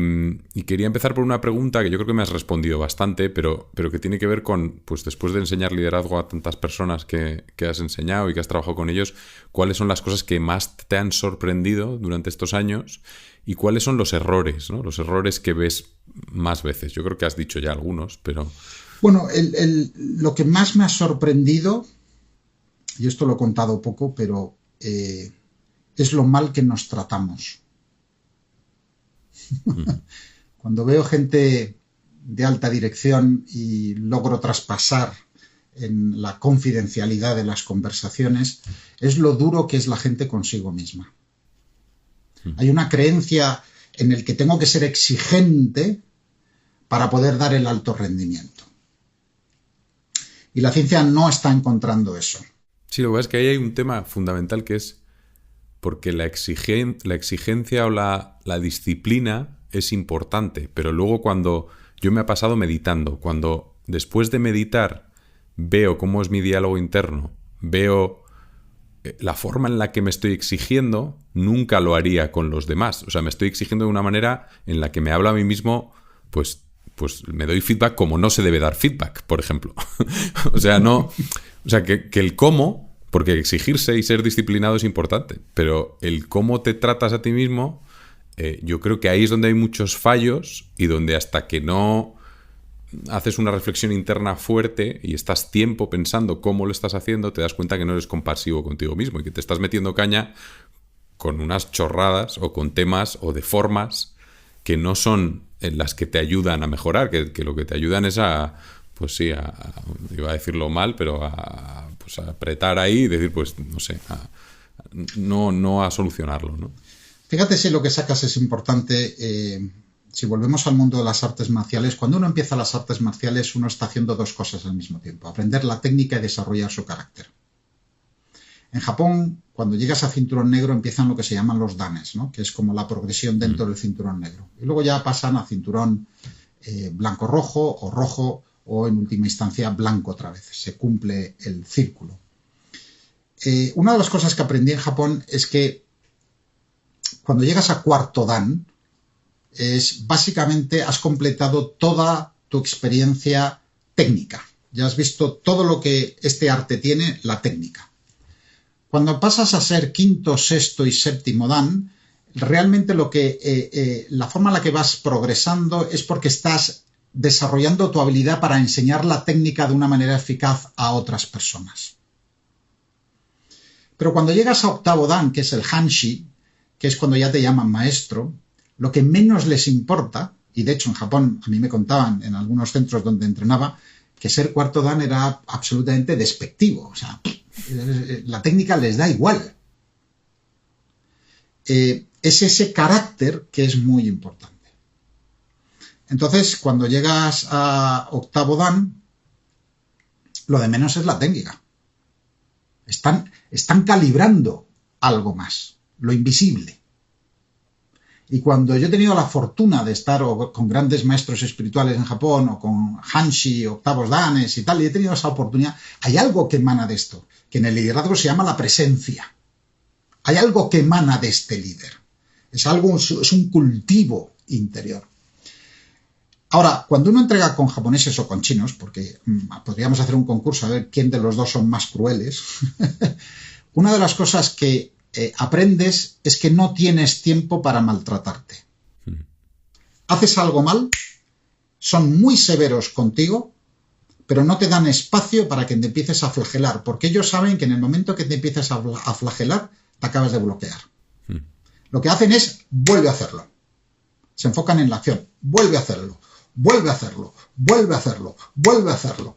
quería empezar por una pregunta que yo creo que me has respondido bastante, pero que tiene que ver con, pues después de enseñar liderazgo a tantas personas que has enseñado y que has trabajado con ellos, ¿cuáles son las cosas que más te han sorprendido durante estos años? ¿Y cuáles son los errores, ¿no? Los errores que ves más veces? Yo creo que has dicho ya algunos, pero... Bueno, lo que más me ha sorprendido, y esto lo he contado poco, pero es lo mal que nos tratamos. Cuando veo gente de alta dirección y logro traspasar en la confidencialidad de las conversaciones, es lo duro que es la gente consigo misma. Hay una creencia en el que tengo que ser exigente para poder dar el alto rendimiento. Y la ciencia no está encontrando eso. Sí, lo que pasa es que ahí hay un tema fundamental que es porque la exigencia o la disciplina es importante, pero luego cuando yo me ha pasado meditando, cuando después de meditar veo cómo es mi diálogo interno, veo la forma en la que me estoy exigiendo, nunca lo haría con los demás. O sea, me estoy exigiendo de una manera en la que me hablo a mí mismo, pues me doy feedback como no se debe dar feedback, por ejemplo. O sea, que el cómo, porque exigirse y ser disciplinado es importante, pero el cómo te tratas a ti mismo, yo creo que ahí es donde hay muchos fallos y donde hasta que no haces una reflexión interna fuerte y estás tiempo pensando cómo lo estás haciendo, te das cuenta que no eres compasivo contigo mismo y que te estás metiendo caña con unas chorradas o con temas o de formas que no son en las que te ayudan a mejorar, que lo que te ayudan es a, pues sí, iba a decirlo mal, pero a apretar ahí y decir, pues no sé, no a solucionarlo, ¿no? Fíjate si lo que sacas es importante. Si volvemos al mundo de las artes marciales, cuando uno empieza las artes marciales, uno está haciendo dos cosas al mismo tiempo: aprender la técnica y desarrollar su carácter. En Japón, cuando llegas a cinturón negro, empiezan lo que se llaman los danes, ¿no? Que es como la progresión dentro del cinturón negro. Y luego ya pasan a cinturón blanco-rojo o rojo o en última instancia blanco otra vez. Se cumple el círculo. Una de las cosas que aprendí en Japón es que cuando llegas a cuarto dan, básicamente has completado toda tu experiencia técnica. Ya has visto todo lo que este arte tiene, la técnica. Cuando pasas a ser quinto, sexto y séptimo dan, realmente la forma en la que vas progresando es porque estás desarrollando tu habilidad para enseñar la técnica de una manera eficaz a otras personas. Pero cuando llegas a octavo dan, que es el hanshi, que es cuando ya te llaman maestro, lo que menos les importa, y de hecho en Japón a mí me contaban en algunos centros donde entrenaba, que ser cuarto dan era absolutamente despectivo, o sea, la técnica les da igual. Es ese carácter que es muy importante. Entonces, cuando llegas a octavo dan, lo de menos es la técnica. Están calibrando algo más, lo invisible. Y cuando yo he tenido la fortuna de estar con grandes maestros espirituales en Japón o con hanshi, octavos danes y tal, y he tenido esa oportunidad, hay algo que emana de esto, que en el liderazgo se llama la presencia. Hay algo que emana de este líder. Es un cultivo interior. Ahora, cuando uno entrega con japoneses o con chinos, porque podríamos hacer un concurso a ver quién de los dos son más crueles, una de las cosas que aprendes es que no tienes tiempo para maltratarte. Haces algo mal, son muy severos contigo, pero no te dan espacio para que te empieces a flagelar, porque ellos saben que en el momento que te empieces a flagelar, te acabas de bloquear. Lo que hacen es, vuelve a hacerlo. Se enfocan en la acción, vuelve a hacerlo, vuelve a hacerlo, vuelve a hacerlo, vuelve a hacerlo.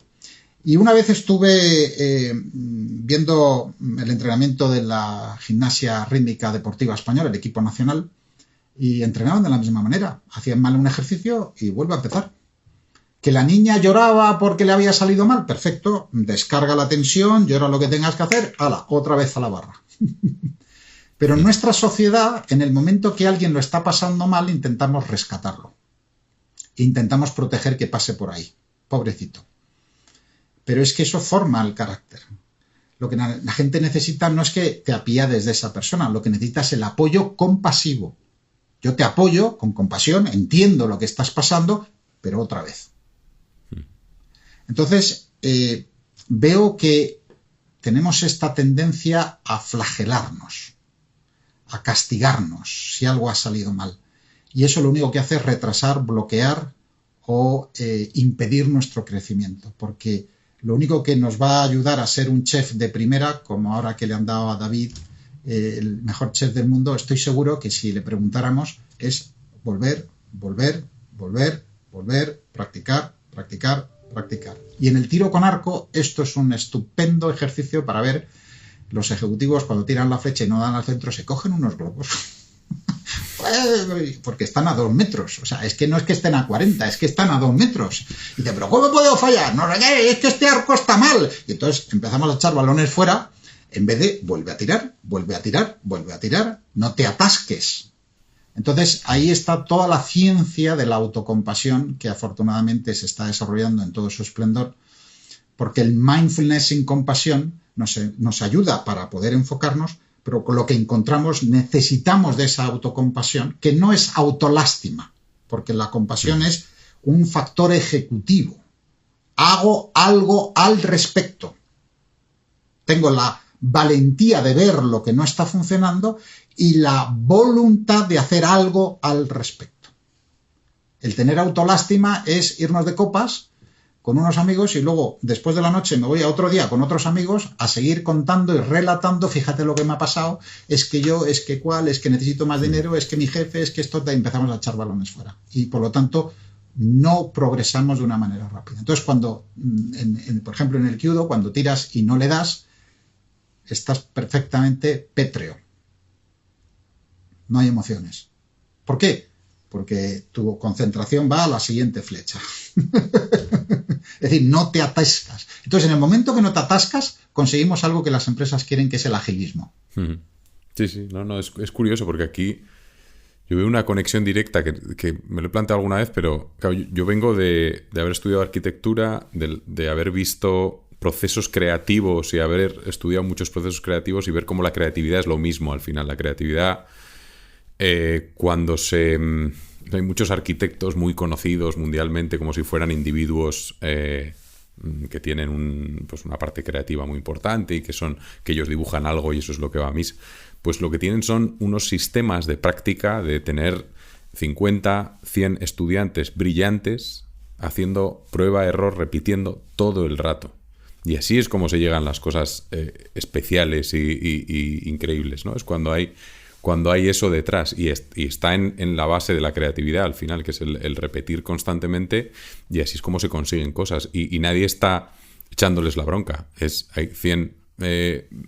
Y una vez estuve viendo el entrenamiento de la Gimnasia Rítmica Deportiva Española, el equipo nacional, y entrenaban de la misma manera. Hacían mal un ejercicio y vuelve a empezar. Que la niña lloraba porque le había salido mal, perfecto, descarga la tensión, llora lo que tengas que hacer, hala, otra vez a la barra. Pero en nuestra sociedad, en el momento que alguien lo está pasando mal, intentamos rescatarlo. Intentamos proteger que pase por ahí. Pobrecito. Pero es que eso forma el carácter. Lo que la gente necesita no es que te apiades de esa persona, lo que necesita es el apoyo compasivo. Yo te apoyo con compasión, entiendo lo que estás pasando, pero otra vez. Entonces, veo que tenemos esta tendencia a flagelarnos, a castigarnos si algo ha salido mal. Y eso lo único que hace es retrasar, bloquear o impedir nuestro crecimiento, porque lo único que nos va a ayudar a ser un chef de primera, como ahora que le han dado a David el mejor chef del mundo, estoy seguro que si le preguntáramos es volver, practicar. Y en el tiro con arco esto es un estupendo ejercicio para ver los ejecutivos cuando tiran la flecha y no dan al centro, se cogen unos globos. Porque están a 2 metros, o sea, es que no es que estén a 40, es que están a 2 metros. Y dice, pero ¿cómo puedo fallar? No, es que este arco está mal. Y entonces empezamos a echar balones fuera, en vez de vuelve a tirar, no te atasques. Entonces ahí está toda la ciencia de la autocompasión que afortunadamente se está desarrollando en todo su esplendor, porque el mindfulness sin compasión nos ayuda para poder enfocarnos, pero con lo que encontramos necesitamos de esa autocompasión, que no es autolástima, porque la compasión es un factor ejecutivo. Hago algo al respecto. Tengo la valentía de ver lo que no está funcionando y la voluntad de hacer algo al respecto. El tener autolástima es irnos de copas con unos amigos y luego, después de la noche, me voy a otro día con otros amigos a seguir contando y relatando, fíjate lo que me ha pasado, es que yo, es que cuál, es que necesito más dinero, es que mi jefe, es que esto, empezamos a echar balones fuera. Y por lo tanto, no progresamos de una manera rápida. Entonces, cuando, por ejemplo, en el Kyudo, cuando tiras y no le das, estás perfectamente pétreo. No hay emociones. ¿Por qué? Porque tu concentración va a la siguiente flecha. Es decir, no te atascas. Entonces, en el momento que no te atascas, conseguimos algo que las empresas quieren, que es el agilismo. Sí, sí, no, es curioso porque aquí yo veo una conexión directa que me lo he planteado alguna vez, pero claro, yo vengo de haber estudiado arquitectura, de haber visto procesos creativos y haber estudiado muchos procesos creativos y ver cómo la creatividad es lo mismo al final. La creatividad, cuando hay muchos arquitectos muy conocidos mundialmente como si fueran individuos que tienen una parte creativa muy importante y que ellos dibujan algo y eso es lo que va a misa. Pues lo que tienen son unos sistemas de práctica de tener 50, 100 estudiantes brillantes haciendo prueba, error, repitiendo todo el rato. Y así es como se llegan las cosas especiales y increíbles, ¿no? Es cuando hay eso detrás y está en la base de la creatividad al final, que es el repetir constantemente, y así es como se consiguen cosas. Y nadie está echándoles la bronca. Hay 100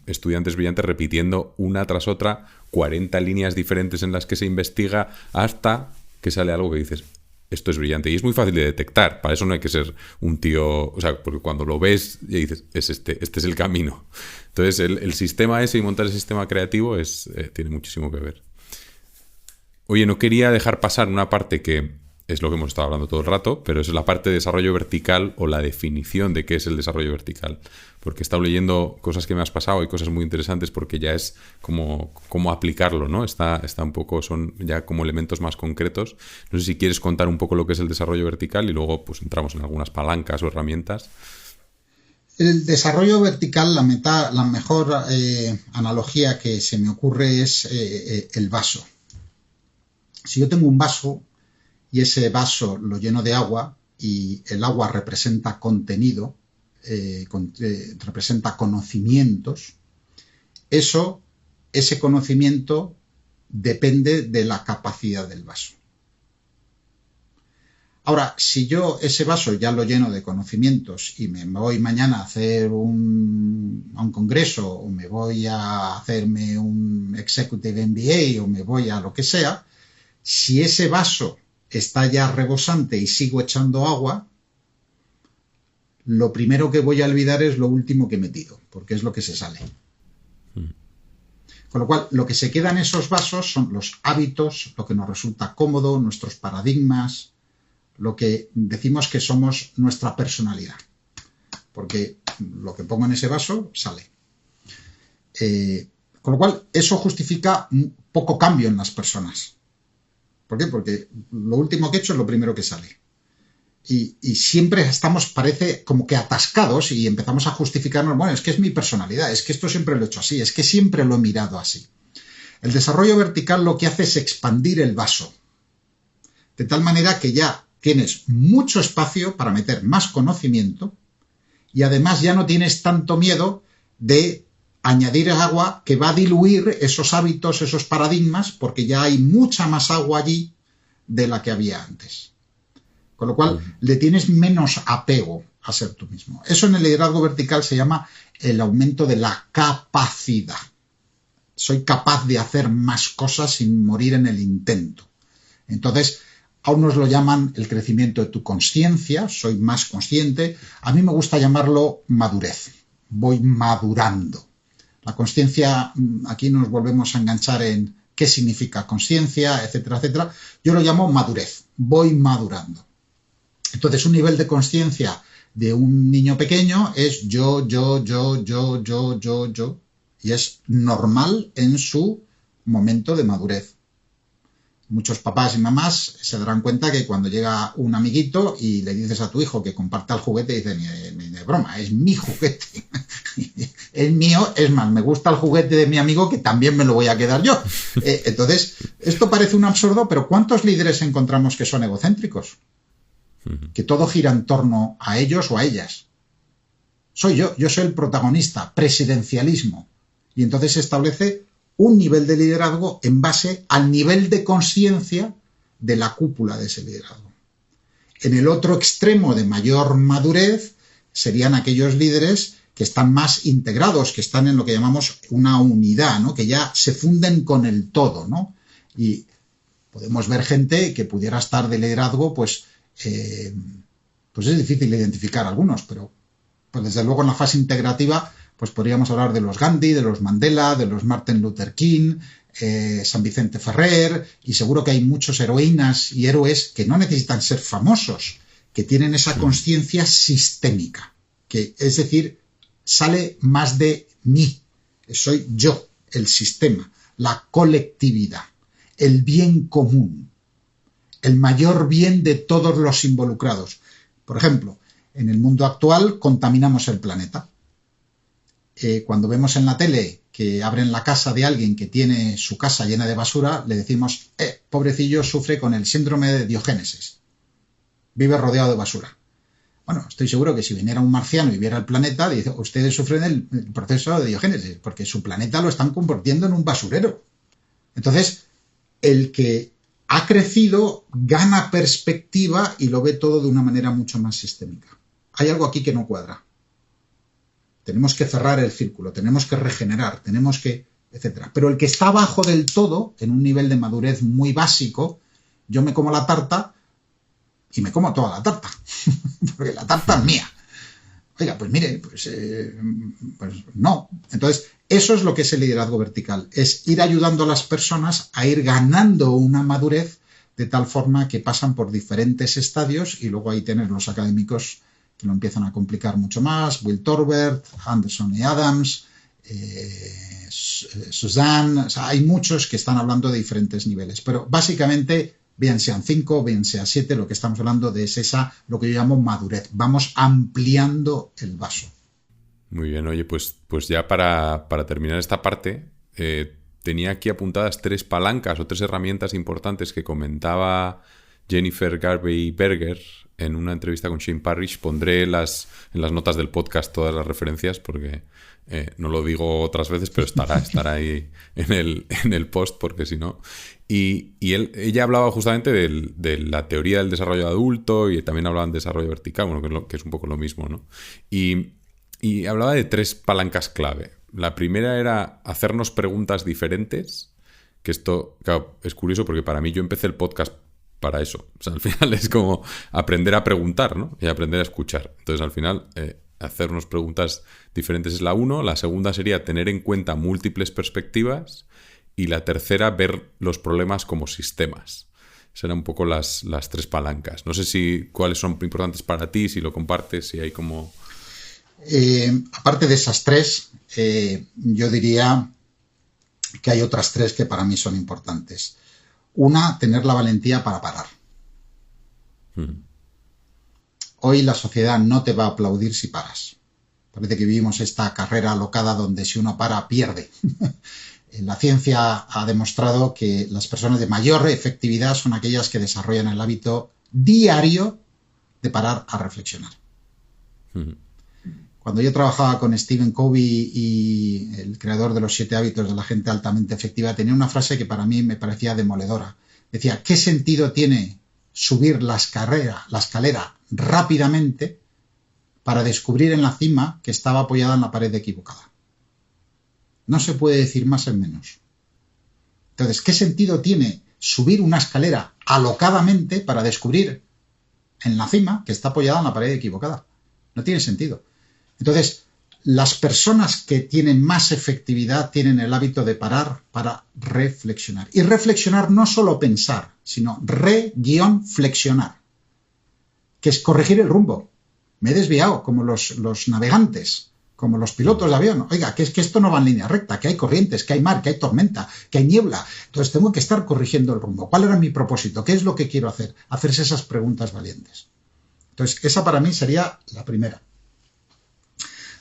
estudiantes brillantes repitiendo una tras otra 40 líneas diferentes en las que se investiga hasta que sale algo que dices, esto es brillante. Y es muy fácil de detectar. Para eso no hay que ser un tío... O sea, porque cuando lo ves y dices, este es el camino. Entonces, el sistema ese y montar ese sistema creativo tiene muchísimo que ver. Oye, no quería dejar pasar una parte que es lo que hemos estado hablando todo el rato, pero es la parte de desarrollo vertical o la definición de qué es el desarrollo vertical. Porque he estado leyendo cosas que me has pasado y cosas muy interesantes porque ya es cómo aplicarlo, ¿no? Está un poco, son ya como elementos más concretos. No sé si quieres contar un poco lo que es el desarrollo vertical y luego pues entramos en algunas palancas o herramientas. El desarrollo vertical, la mejor analogía que se me ocurre es el vaso. Si yo tengo un vaso y ese vaso lo lleno de agua y el agua representa contenido, representa conocimientos, ese conocimiento depende de la capacidad del vaso. Ahora, si yo ese vaso ya lo lleno de conocimientos y me voy mañana a hacer a un congreso o me voy a hacerme un Executive MBA o me voy a lo que sea, si ese vaso está ya rebosante y sigo echando agua, lo primero que voy a olvidar es lo último que he metido, porque es lo que se sale. Con lo cual, lo que se queda en esos vasos son los hábitos, lo que nos resulta cómodo, nuestros paradigmas, lo que decimos que somos nuestra personalidad. Porque lo que pongo en ese vaso sale. Con lo cual, eso justifica un poco cambio en las personas. ¿Por qué? Porque lo último que he hecho es lo primero que sale. Y siempre estamos, parece, como que atascados y empezamos a justificarnos, bueno, es que es mi personalidad, es que esto siempre lo he hecho así, es que siempre lo he mirado así. El desarrollo vertical lo que hace es expandir el vaso, de tal manera que ya tienes mucho espacio para meter más conocimiento y además ya no tienes tanto miedo de añadir agua que va a diluir esos hábitos, esos paradigmas, porque ya hay mucha más agua allí de la que había antes. Con lo cual, le tienes menos apego a ser tú mismo. Eso en el liderazgo vertical se llama el aumento de la capacidad. Soy capaz de hacer más cosas sin morir en el intento. Entonces, a unos lo llaman el crecimiento de tu consciencia, soy más consciente. A mí me gusta llamarlo madurez. Voy madurando. La consciencia, aquí nos volvemos a enganchar en qué significa consciencia, etcétera, etcétera. Yo lo llamo madurez. Voy madurando. Entonces, un nivel de consciencia de un niño pequeño es yo, y es normal en su momento de madurez. Muchos papás y mamás se darán cuenta que cuando llega un amiguito y le dices a tu hijo que comparte el juguete, dice, ni de broma, es mi juguete, es mío, es más, me gusta el juguete de mi amigo que también me lo voy a quedar yo. Entonces, esto parece un absurdo, pero ¿cuántos líderes encontramos que son egocéntricos? Que todo gira en torno a ellos o a ellas. Soy yo soy el protagonista, presidencialismo. Y entonces se establece un nivel de liderazgo en base al nivel de conciencia de la cúpula de ese liderazgo. En el otro extremo de mayor madurez serían aquellos líderes que están más integrados, que están en lo que llamamos una unidad, ¿no? Que ya se funden con el todo, ¿no? Y podemos ver gente que pudiera estar de liderazgo, pues pues es difícil identificar algunos, pero pues desde luego en la fase integrativa pues podríamos hablar de los Gandhi, de los Mandela, de los Martin Luther King, San Vicente Ferrer, y seguro que hay muchos heroínas y héroes que no necesitan ser famosos, que tienen esa conciencia sistémica, que es decir, sale más de mí, soy yo, el sistema, la colectividad, el bien común, el mayor bien de todos los involucrados. Por ejemplo, en el mundo actual contaminamos el planeta. Cuando vemos en la tele que abren la casa de alguien que tiene su casa llena de basura, le decimos, pobrecillo, sufre con el síndrome de Diogénesis. Vive rodeado de basura. Bueno, estoy seguro que si viniera un marciano y viera el planeta, dice, ustedes sufren el proceso de Diogénesis, porque su planeta lo están convirtiendo en un basurero. Entonces, el que ha crecido gana perspectiva y lo ve todo de una manera mucho más sistémica. Hay algo aquí que no cuadra. Tenemos que cerrar el círculo, tenemos que regenerar, tenemos que, etcétera. Pero el que está abajo del todo, en un nivel de madurez muy básico, yo me como la tarta y me como toda la tarta, porque la tarta es mía. Oiga, pues mire, pues no. Entonces, eso es lo que es el liderazgo vertical, es ir ayudando a las personas a ir ganando una madurez de tal forma que pasan por diferentes estadios y luego ahí tener los académicos que lo empiezan a complicar mucho más, Will Torbert, Anderson y Adams, Suzanne, o sea, hay muchos que están hablando de diferentes niveles, pero básicamente, bien sean 5, bien sea 7, lo que estamos hablando de es esa, lo que yo llamo madurez, vamos ampliando el vaso. Muy bien, oye, pues ya para terminar esta parte, tenía aquí apuntadas 3 palancas o 3 herramientas importantes que comentaba Jennifer Garvey Berger en una entrevista con Shane Parrish. Pondré en las notas del podcast todas las referencias porque no lo digo otras veces, pero estará ahí en el post porque si no... Y ella hablaba justamente de la teoría del desarrollo adulto y también hablaba de desarrollo vertical, bueno, que es un poco lo mismo, ¿no? Y hablaba de 3 palancas clave. La primera era hacernos preguntas diferentes, que esto, claro, es curioso porque para mí yo empecé el podcast para eso. O sea, al final es como aprender a preguntar, ¿no? Y aprender a escuchar. Entonces, al final, hacernos preguntas diferentes es la 1. La segunda sería tener en cuenta múltiples perspectivas. Y la tercera, ver los problemas como sistemas. Serán un poco las 3 palancas. No sé cuáles son importantes para ti, si lo compartes, si hay como... Aparte de esas 3, yo diría que hay otras 3 que para mí son importantes. Una, tener la valentía para parar. Hoy la sociedad no te va a aplaudir si paras. Parece que vivimos esta carrera alocada donde si uno para, pierde. La ciencia ha demostrado que las personas de mayor efectividad son aquellas que desarrollan el hábito diario de parar a reflexionar. Cuando yo trabajaba con Stephen Covey y el creador de los 7 hábitos de la gente altamente efectiva, tenía una frase que para mí me parecía demoledora. Decía, ¿qué sentido tiene subir la escalera rápidamente para descubrir en la cima que estaba apoyada en la pared equivocada? No se puede decir más en menos. Entonces, ¿qué sentido tiene subir una escalera alocadamente para descubrir en la cima que está apoyada en la pared equivocada? No tiene sentido. Entonces, las personas que tienen más efectividad tienen el hábito de parar para reflexionar. Y reflexionar no solo pensar, sino re-flexionar, que es corregir el rumbo. Me he desviado, como los navegantes, como los pilotos de avión. Oiga, que es que esto no va en línea recta, que hay corrientes, que hay mar, que hay tormenta, que hay niebla. Entonces tengo que estar corrigiendo el rumbo. ¿Cuál era mi propósito? ¿Qué es lo que quiero hacer? Hacerse esas preguntas valientes. Entonces, esa para mí sería la primera.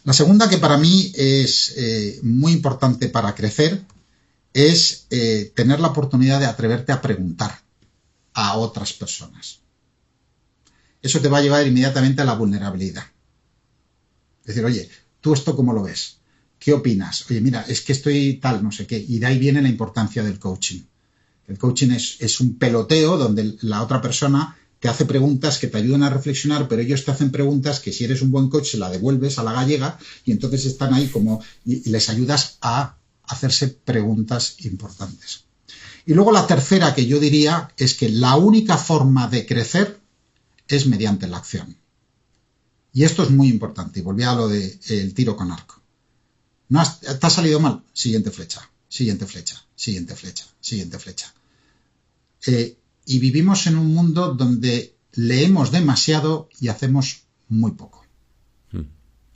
La segunda, que para mí es muy importante para crecer, es tener la oportunidad de atreverte a preguntar a otras personas. Eso te va a llevar inmediatamente a la vulnerabilidad. Es decir, oye, ¿tú esto cómo lo ves? ¿Qué opinas? Oye, mira, es que estoy tal, no sé qué. Y de ahí viene la importancia del coaching. El coaching es un peloteo donde la otra persona te hace preguntas que te ayudan a reflexionar, pero ellos te hacen preguntas que si eres un buen coach se la devuelves a la gallega y entonces están ahí como y les ayudas a hacerse preguntas importantes. Y luego la tercera que yo diría es que la única forma de crecer es mediante la acción. Y esto es muy importante, y volví a lo del tiro con arco. ¿Te ha salido mal? Siguiente flecha, siguiente flecha, siguiente flecha, siguiente flecha. Y vivimos en un mundo donde leemos demasiado y hacemos muy poco.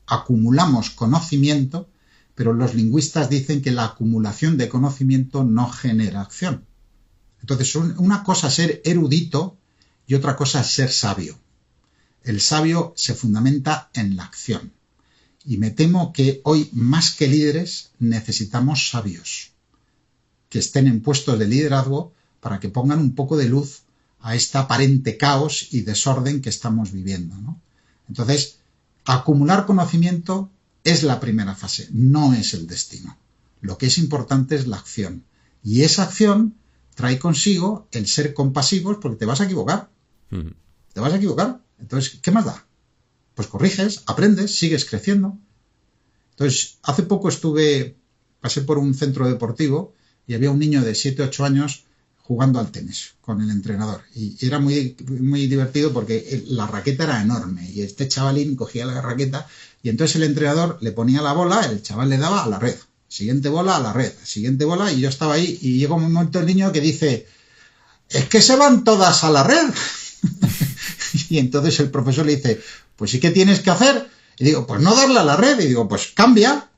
Acumulamos conocimiento, pero los lingüistas dicen que la acumulación de conocimiento no genera acción. Entonces, una cosa es ser erudito y otra cosa es ser sabio. El sabio se fundamenta en la acción. Y me temo que hoy, más que líderes, necesitamos sabios que estén en puestos de liderazgo para que pongan un poco de luz a este aparente caos y desorden que estamos viviendo, ¿no? Entonces, acumular conocimiento es la primera fase, no es el destino. Lo que es importante es la acción. Y esa acción trae consigo el ser compasivos porque te vas a equivocar. Te vas a equivocar. Entonces, ¿qué más da? Pues corriges, aprendes, sigues creciendo. Entonces, hace poco pasé por un centro deportivo y había un niño de 7, 8 años jugando al tenis con el entrenador. Y era muy, muy divertido porque la raqueta era enorme y este chavalín cogía la raqueta y entonces el entrenador le ponía la bola, el chaval le daba a la red. Siguiente bola a la red, siguiente bola, y yo estaba ahí y llegó un momento el niño que dice, es que se van todas a la red. Y entonces el profesor le dice, pues ¿y qué tienes que hacer? Y digo, pues no darle a la red. Y digo, pues cambia,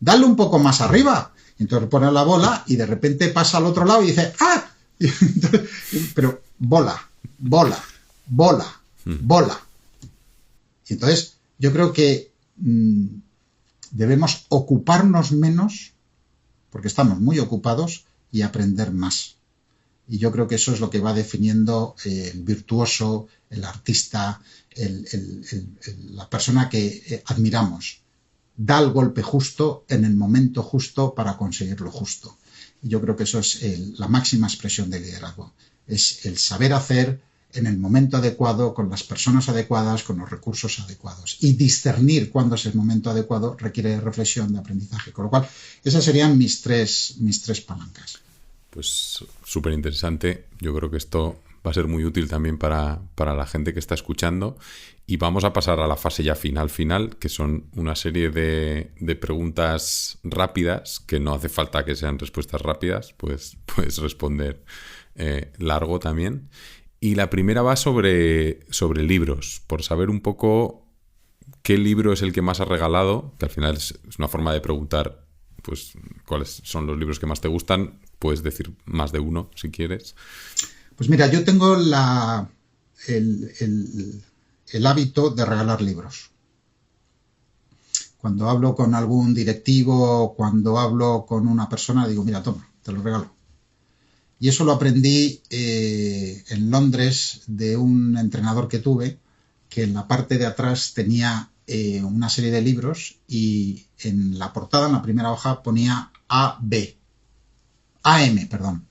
dale un poco más arriba. Y entonces pone la bola y de repente pasa al otro lado y dice, ¡ah! Y entonces, pero bola, bola, bola, bola. Y entonces yo creo que debemos ocuparnos menos, porque estamos muy ocupados, y aprender más. Y yo creo que eso es lo que va definiendo el virtuoso, el artista, la persona que admiramos. Da el golpe justo en el momento justo para conseguir lo justo. Y yo creo que eso es la máxima expresión de liderazgo. Es el saber hacer en el momento adecuado, con las personas adecuadas, con los recursos adecuados. Y discernir cuándo es el momento adecuado requiere de reflexión, de aprendizaje. Con lo cual, esas serían mis tres palancas. Pues súper interesante. Yo creo que esto va a ser muy útil también para la gente que está escuchando. Y vamos a pasar a la fase ya final, que son una serie de preguntas rápidas, que no hace falta que sean respuestas rápidas, pues puedes responder largo también. Y la primera va sobre libros, por saber un poco qué libro es el que más has regalado, que al final es una forma de preguntar pues cuáles son los libros que más te gustan. Puedes decir más de uno si quieres. Pues mira, yo tengo el hábito de regalar libros. Cuando hablo con algún directivo, cuando hablo con una persona, digo, mira, toma, te lo regalo. Y eso lo aprendí en Londres de un entrenador que tuve, que en la parte de atrás tenía una serie de libros y en la portada, en la primera hoja, ponía AM, perdón.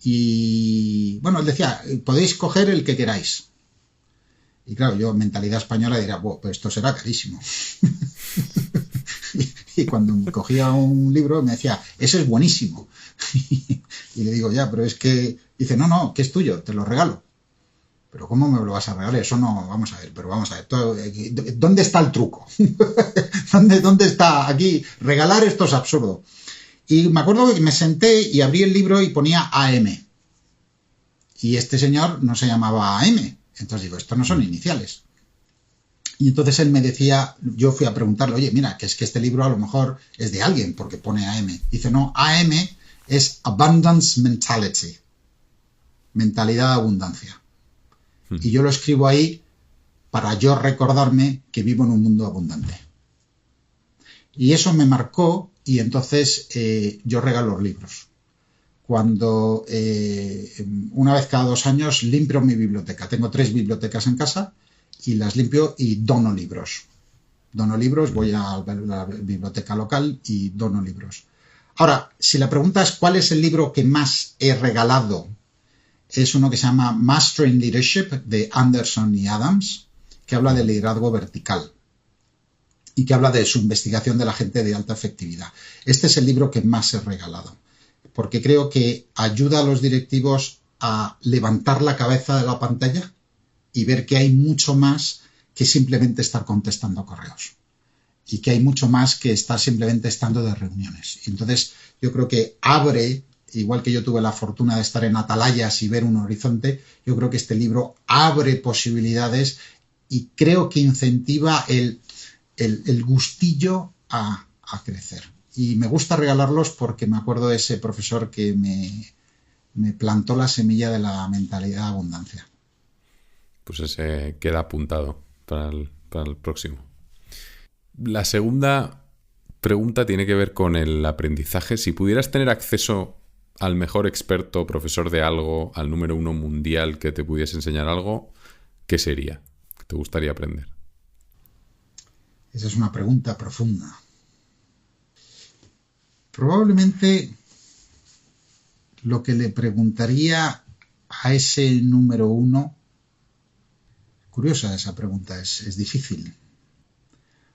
Y bueno, él decía, podéis coger el que queráis. Y claro, yo, mentalidad española, diría, pues esto será carísimo. Y cuando me cogía un libro me decía, ese es buenísimo. Y le digo, ya, pero es que... Dice, no, que es tuyo, te lo regalo. Pero ¿cómo me lo vas a regalar? Eso no, vamos a ver, ¿dónde está el truco? ¿Dónde está aquí? Regalar esto es absurdo. Y me acuerdo que me senté y abrí el libro y ponía AM. Y este señor no se llamaba AM. Entonces digo, estos no son iniciales. Y entonces él me decía, yo fui a preguntarle, oye, mira, que es que este libro a lo mejor es de alguien porque pone AM. Dice, no, AM es Abundance Mentality. Mentalidad de abundancia. Y yo lo escribo ahí para yo recordarme que vivo en un mundo abundante. Y eso me marcó y entonces yo regalo libros. Cuando una vez cada 2 años limpio mi biblioteca. Tengo 3 bibliotecas en casa y las limpio y dono libros. Dono libros, voy a la biblioteca local y dono libros. Ahora, si la pregunta es ¿cuál es el libro que más he regalado? Es uno que se llama Mastering Leadership de Anderson y Adams, que habla de liderazgo vertical y que habla de su investigación de la gente de alta efectividad. Este es el libro que más he regalado, porque creo que ayuda a los directivos a levantar la cabeza de la pantalla y ver que hay mucho más que simplemente estar contestando correos. Y que hay mucho más que estar simplemente estando de reuniones. Entonces, yo creo que abre, igual que yo tuve la fortuna de estar en atalayas y ver un horizonte, yo creo que este libro abre posibilidades y creo que incentiva el gustillo a crecer. Y me gusta regalarlos porque me acuerdo de ese profesor que me plantó la semilla de la mentalidad de abundancia. Pues ese queda apuntado para el próximo. La segunda pregunta tiene que ver con el aprendizaje. Si pudieras tener acceso al mejor experto o profesor de algo, al número 1 mundial que te pudiese enseñar algo, ¿qué sería? ¿Qué te gustaría aprender? Esa es una pregunta profunda. Probablemente lo que le preguntaría a ese número 1, curiosa esa pregunta, es difícil.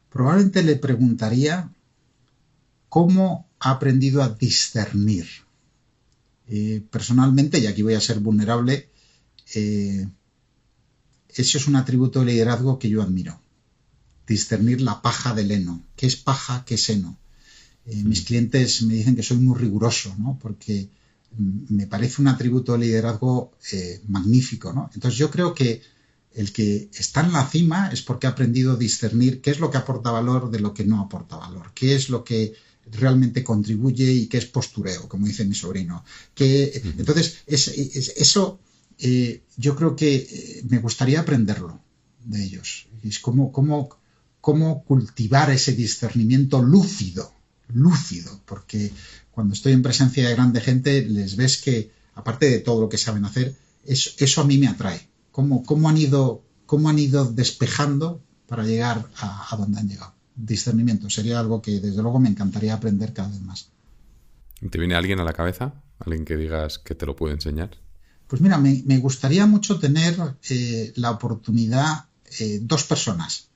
Probablemente le preguntaría cómo ha aprendido a discernir. Personalmente, y aquí voy a ser vulnerable, eso es un atributo de liderazgo que yo admiro. Discernir la paja del heno. ¿Qué es paja? ¿Qué es heno? Mis clientes me dicen que soy muy riguroso, ¿no? Porque me parece un atributo de liderazgo magnífico, ¿no? Entonces yo creo que el que está en la cima es porque ha aprendido a discernir qué es lo que aporta valor de lo que no aporta valor, qué es lo que realmente contribuye y qué es postureo, como dice mi sobrino. Entonces, eso yo creo que me gustaría aprenderlo de ellos. Es cómo cultivar ese discernimiento lúcido, porque cuando estoy en presencia de grande gente, les ves que, aparte de todo lo que saben hacer, eso a mí me atrae. ¿Cómo han ido despejando para llegar a donde han llegado? Discernimiento sería algo que desde luego me encantaría aprender cada vez más. ¿Te viene alguien a la cabeza? ¿Alguien que digas que te lo puede enseñar? Pues mira, me gustaría mucho tener la oportunidad, 2 personas.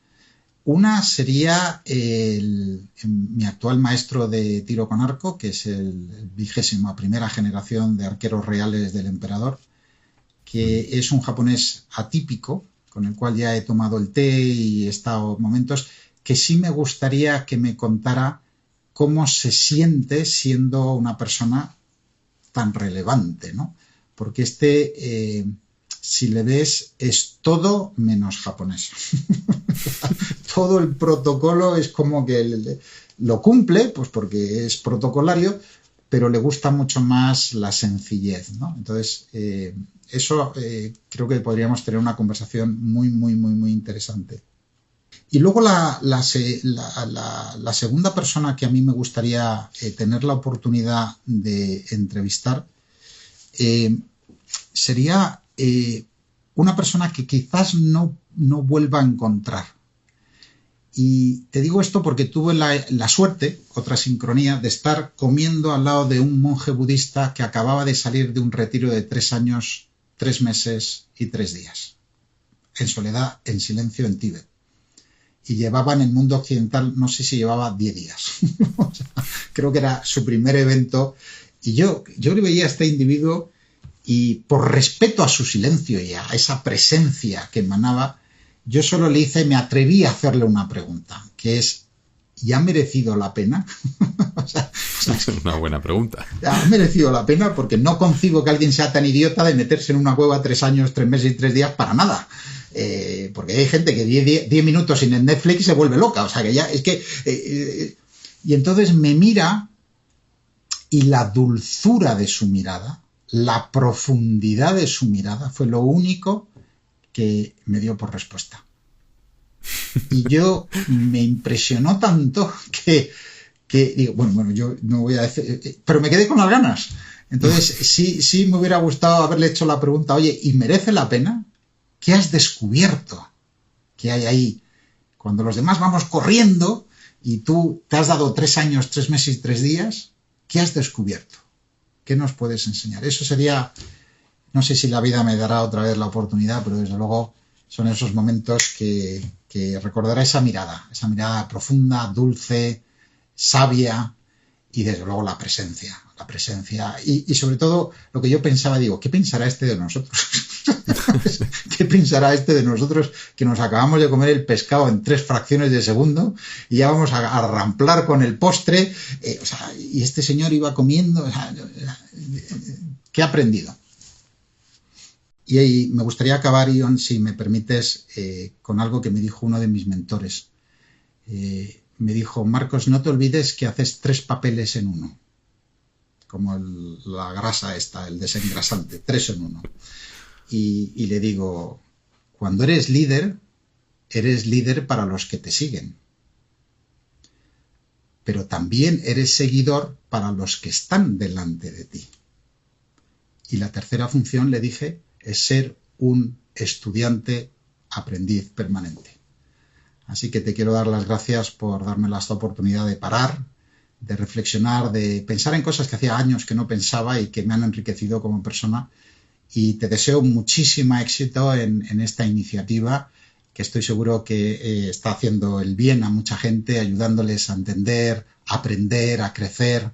Una sería mi actual maestro de tiro con arco, que es el 21ª generación de arqueros reales del emperador, que es un japonés atípico, con el cual ya he tomado el té y he estado momentos, que sí me gustaría que me contara cómo se siente siendo una persona tan relevante, ¿no? Porque si le ves, es todo menos japonés. Todo el protocolo es como que lo cumple, pues porque es protocolario, pero le gusta mucho más la sencillez, ¿no? Entonces, eso creo que podríamos tener una conversación muy, muy, muy, muy interesante. Y luego la segunda persona que a mí me gustaría tener la oportunidad de entrevistar sería una persona que quizás no vuelva a encontrar. Y te digo esto porque tuve la suerte, otra sincronía, de estar comiendo al lado de un monje budista que acababa de salir de un retiro de 3 años, 3 meses y 3 días. En soledad, en silencio, en Tíbet. Y llevaba en el mundo occidental, no sé si llevaba 10 días. O sea, creo que era su primer evento. Y yo le veía a este individuo y por respeto a su silencio y a esa presencia que emanaba, yo solo me atreví a hacerle una pregunta, que es, ¿y ha merecido la pena? Es una buena pregunta. ¿Ha merecido la pena? Porque no concibo que alguien sea tan idiota de meterse en una cueva 3 años, 3 meses y 3 días para nada. Porque hay gente que 10 minutos sin el Netflix se vuelve loca. O sea, que ya es que... y entonces me mira y la dulzura de su mirada, la profundidad de su mirada fue lo único que me dio por respuesta. Y yo me impresionó tanto que digo, bueno, yo no voy a decir, pero me quedé con las ganas. Entonces, sí me hubiera gustado haberle hecho la pregunta, oye, ¿y merece la pena? ¿Qué has descubierto que hay ahí? Cuando los demás vamos corriendo y tú te has dado 3 años, 3 meses y 3 días, ¿qué has descubierto? ¿Qué nos puedes enseñar? Eso sería... No sé si la vida me dará otra vez la oportunidad, pero desde luego son esos momentos que recordará esa mirada profunda, dulce, sabia y desde luego la presencia y sobre todo lo que yo pensaba, digo, ¿qué pensará este de nosotros? ¿Qué pensará este de nosotros que nos acabamos de comer el pescado en 3 fracciones de segundo y ya vamos a ramplar con el postre? Y este señor iba comiendo. ¿Qué ha aprendido? Y ahí me gustaría acabar, Ion, si me permites, con algo que me dijo uno de mis mentores. Me dijo: Marcos, no te olvides que haces 3 papeles en uno. Como la grasa esta, el desengrasante, 3 en 1. Y le digo: cuando eres líder para los que te siguen. Pero también eres seguidor para los que están delante de ti. Y la tercera función, le dije, es ser un estudiante aprendiz permanente. Así que te quiero dar las gracias por darme esta oportunidad de parar, de reflexionar, de pensar en cosas que hacía años que no pensaba y que me han enriquecido como persona. Y te deseo muchísimo éxito en esta iniciativa, que estoy seguro que está haciendo el bien a mucha gente, ayudándoles a entender, a aprender, a crecer.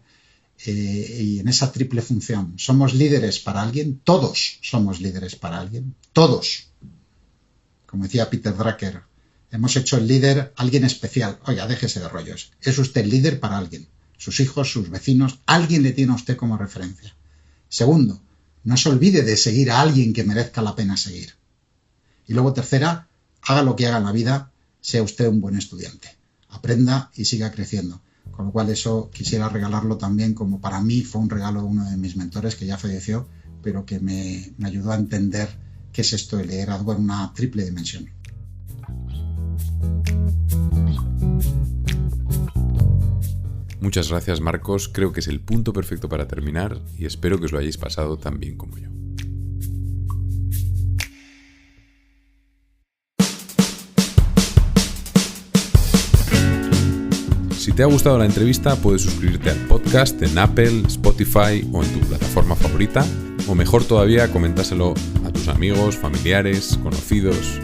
Y en esa triple función, ¿somos líderes para alguien? Todos somos líderes para alguien, todos. Como decía Peter Drucker, hemos hecho el líder alguien especial. Oiga, déjese de rollos. Es usted líder para alguien. Sus hijos, sus vecinos, alguien le tiene a usted como referencia. Segundo, no se olvide de seguir a alguien que merezca la pena seguir. Y luego tercera, haga lo que haga en la vida, sea usted un buen estudiante. Aprenda y siga creciendo. Con lo cual eso quisiera regalarlo también, como para mí fue un regalo de uno de mis mentores que ya falleció, pero que me ayudó a entender qué es esto de liderazgo en una triple dimensión. Muchas gracias, Marcos. Creo que es el punto perfecto para terminar y espero que os lo hayáis pasado tan bien como yo. Si te ha gustado la entrevista, puedes suscribirte al podcast en Apple, Spotify o en tu plataforma favorita, o mejor todavía, coméntaselo a tus amigos, familiares, conocidos.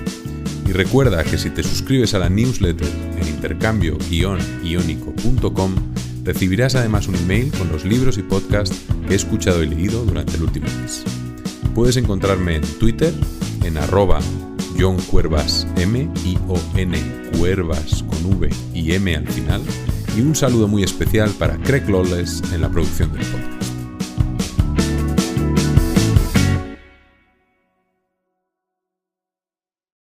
Y recuerda que si te suscribes a la newsletter en intercambio-ionico.com, recibirás además un email con los libros y podcasts que he escuchado y leído durante el último mes. Puedes encontrarme en Twitter en @JohnCuervasM, I-O-N Cuervas con V y M al final, y un saludo muy especial para Craig Lawless en la producción del podcast.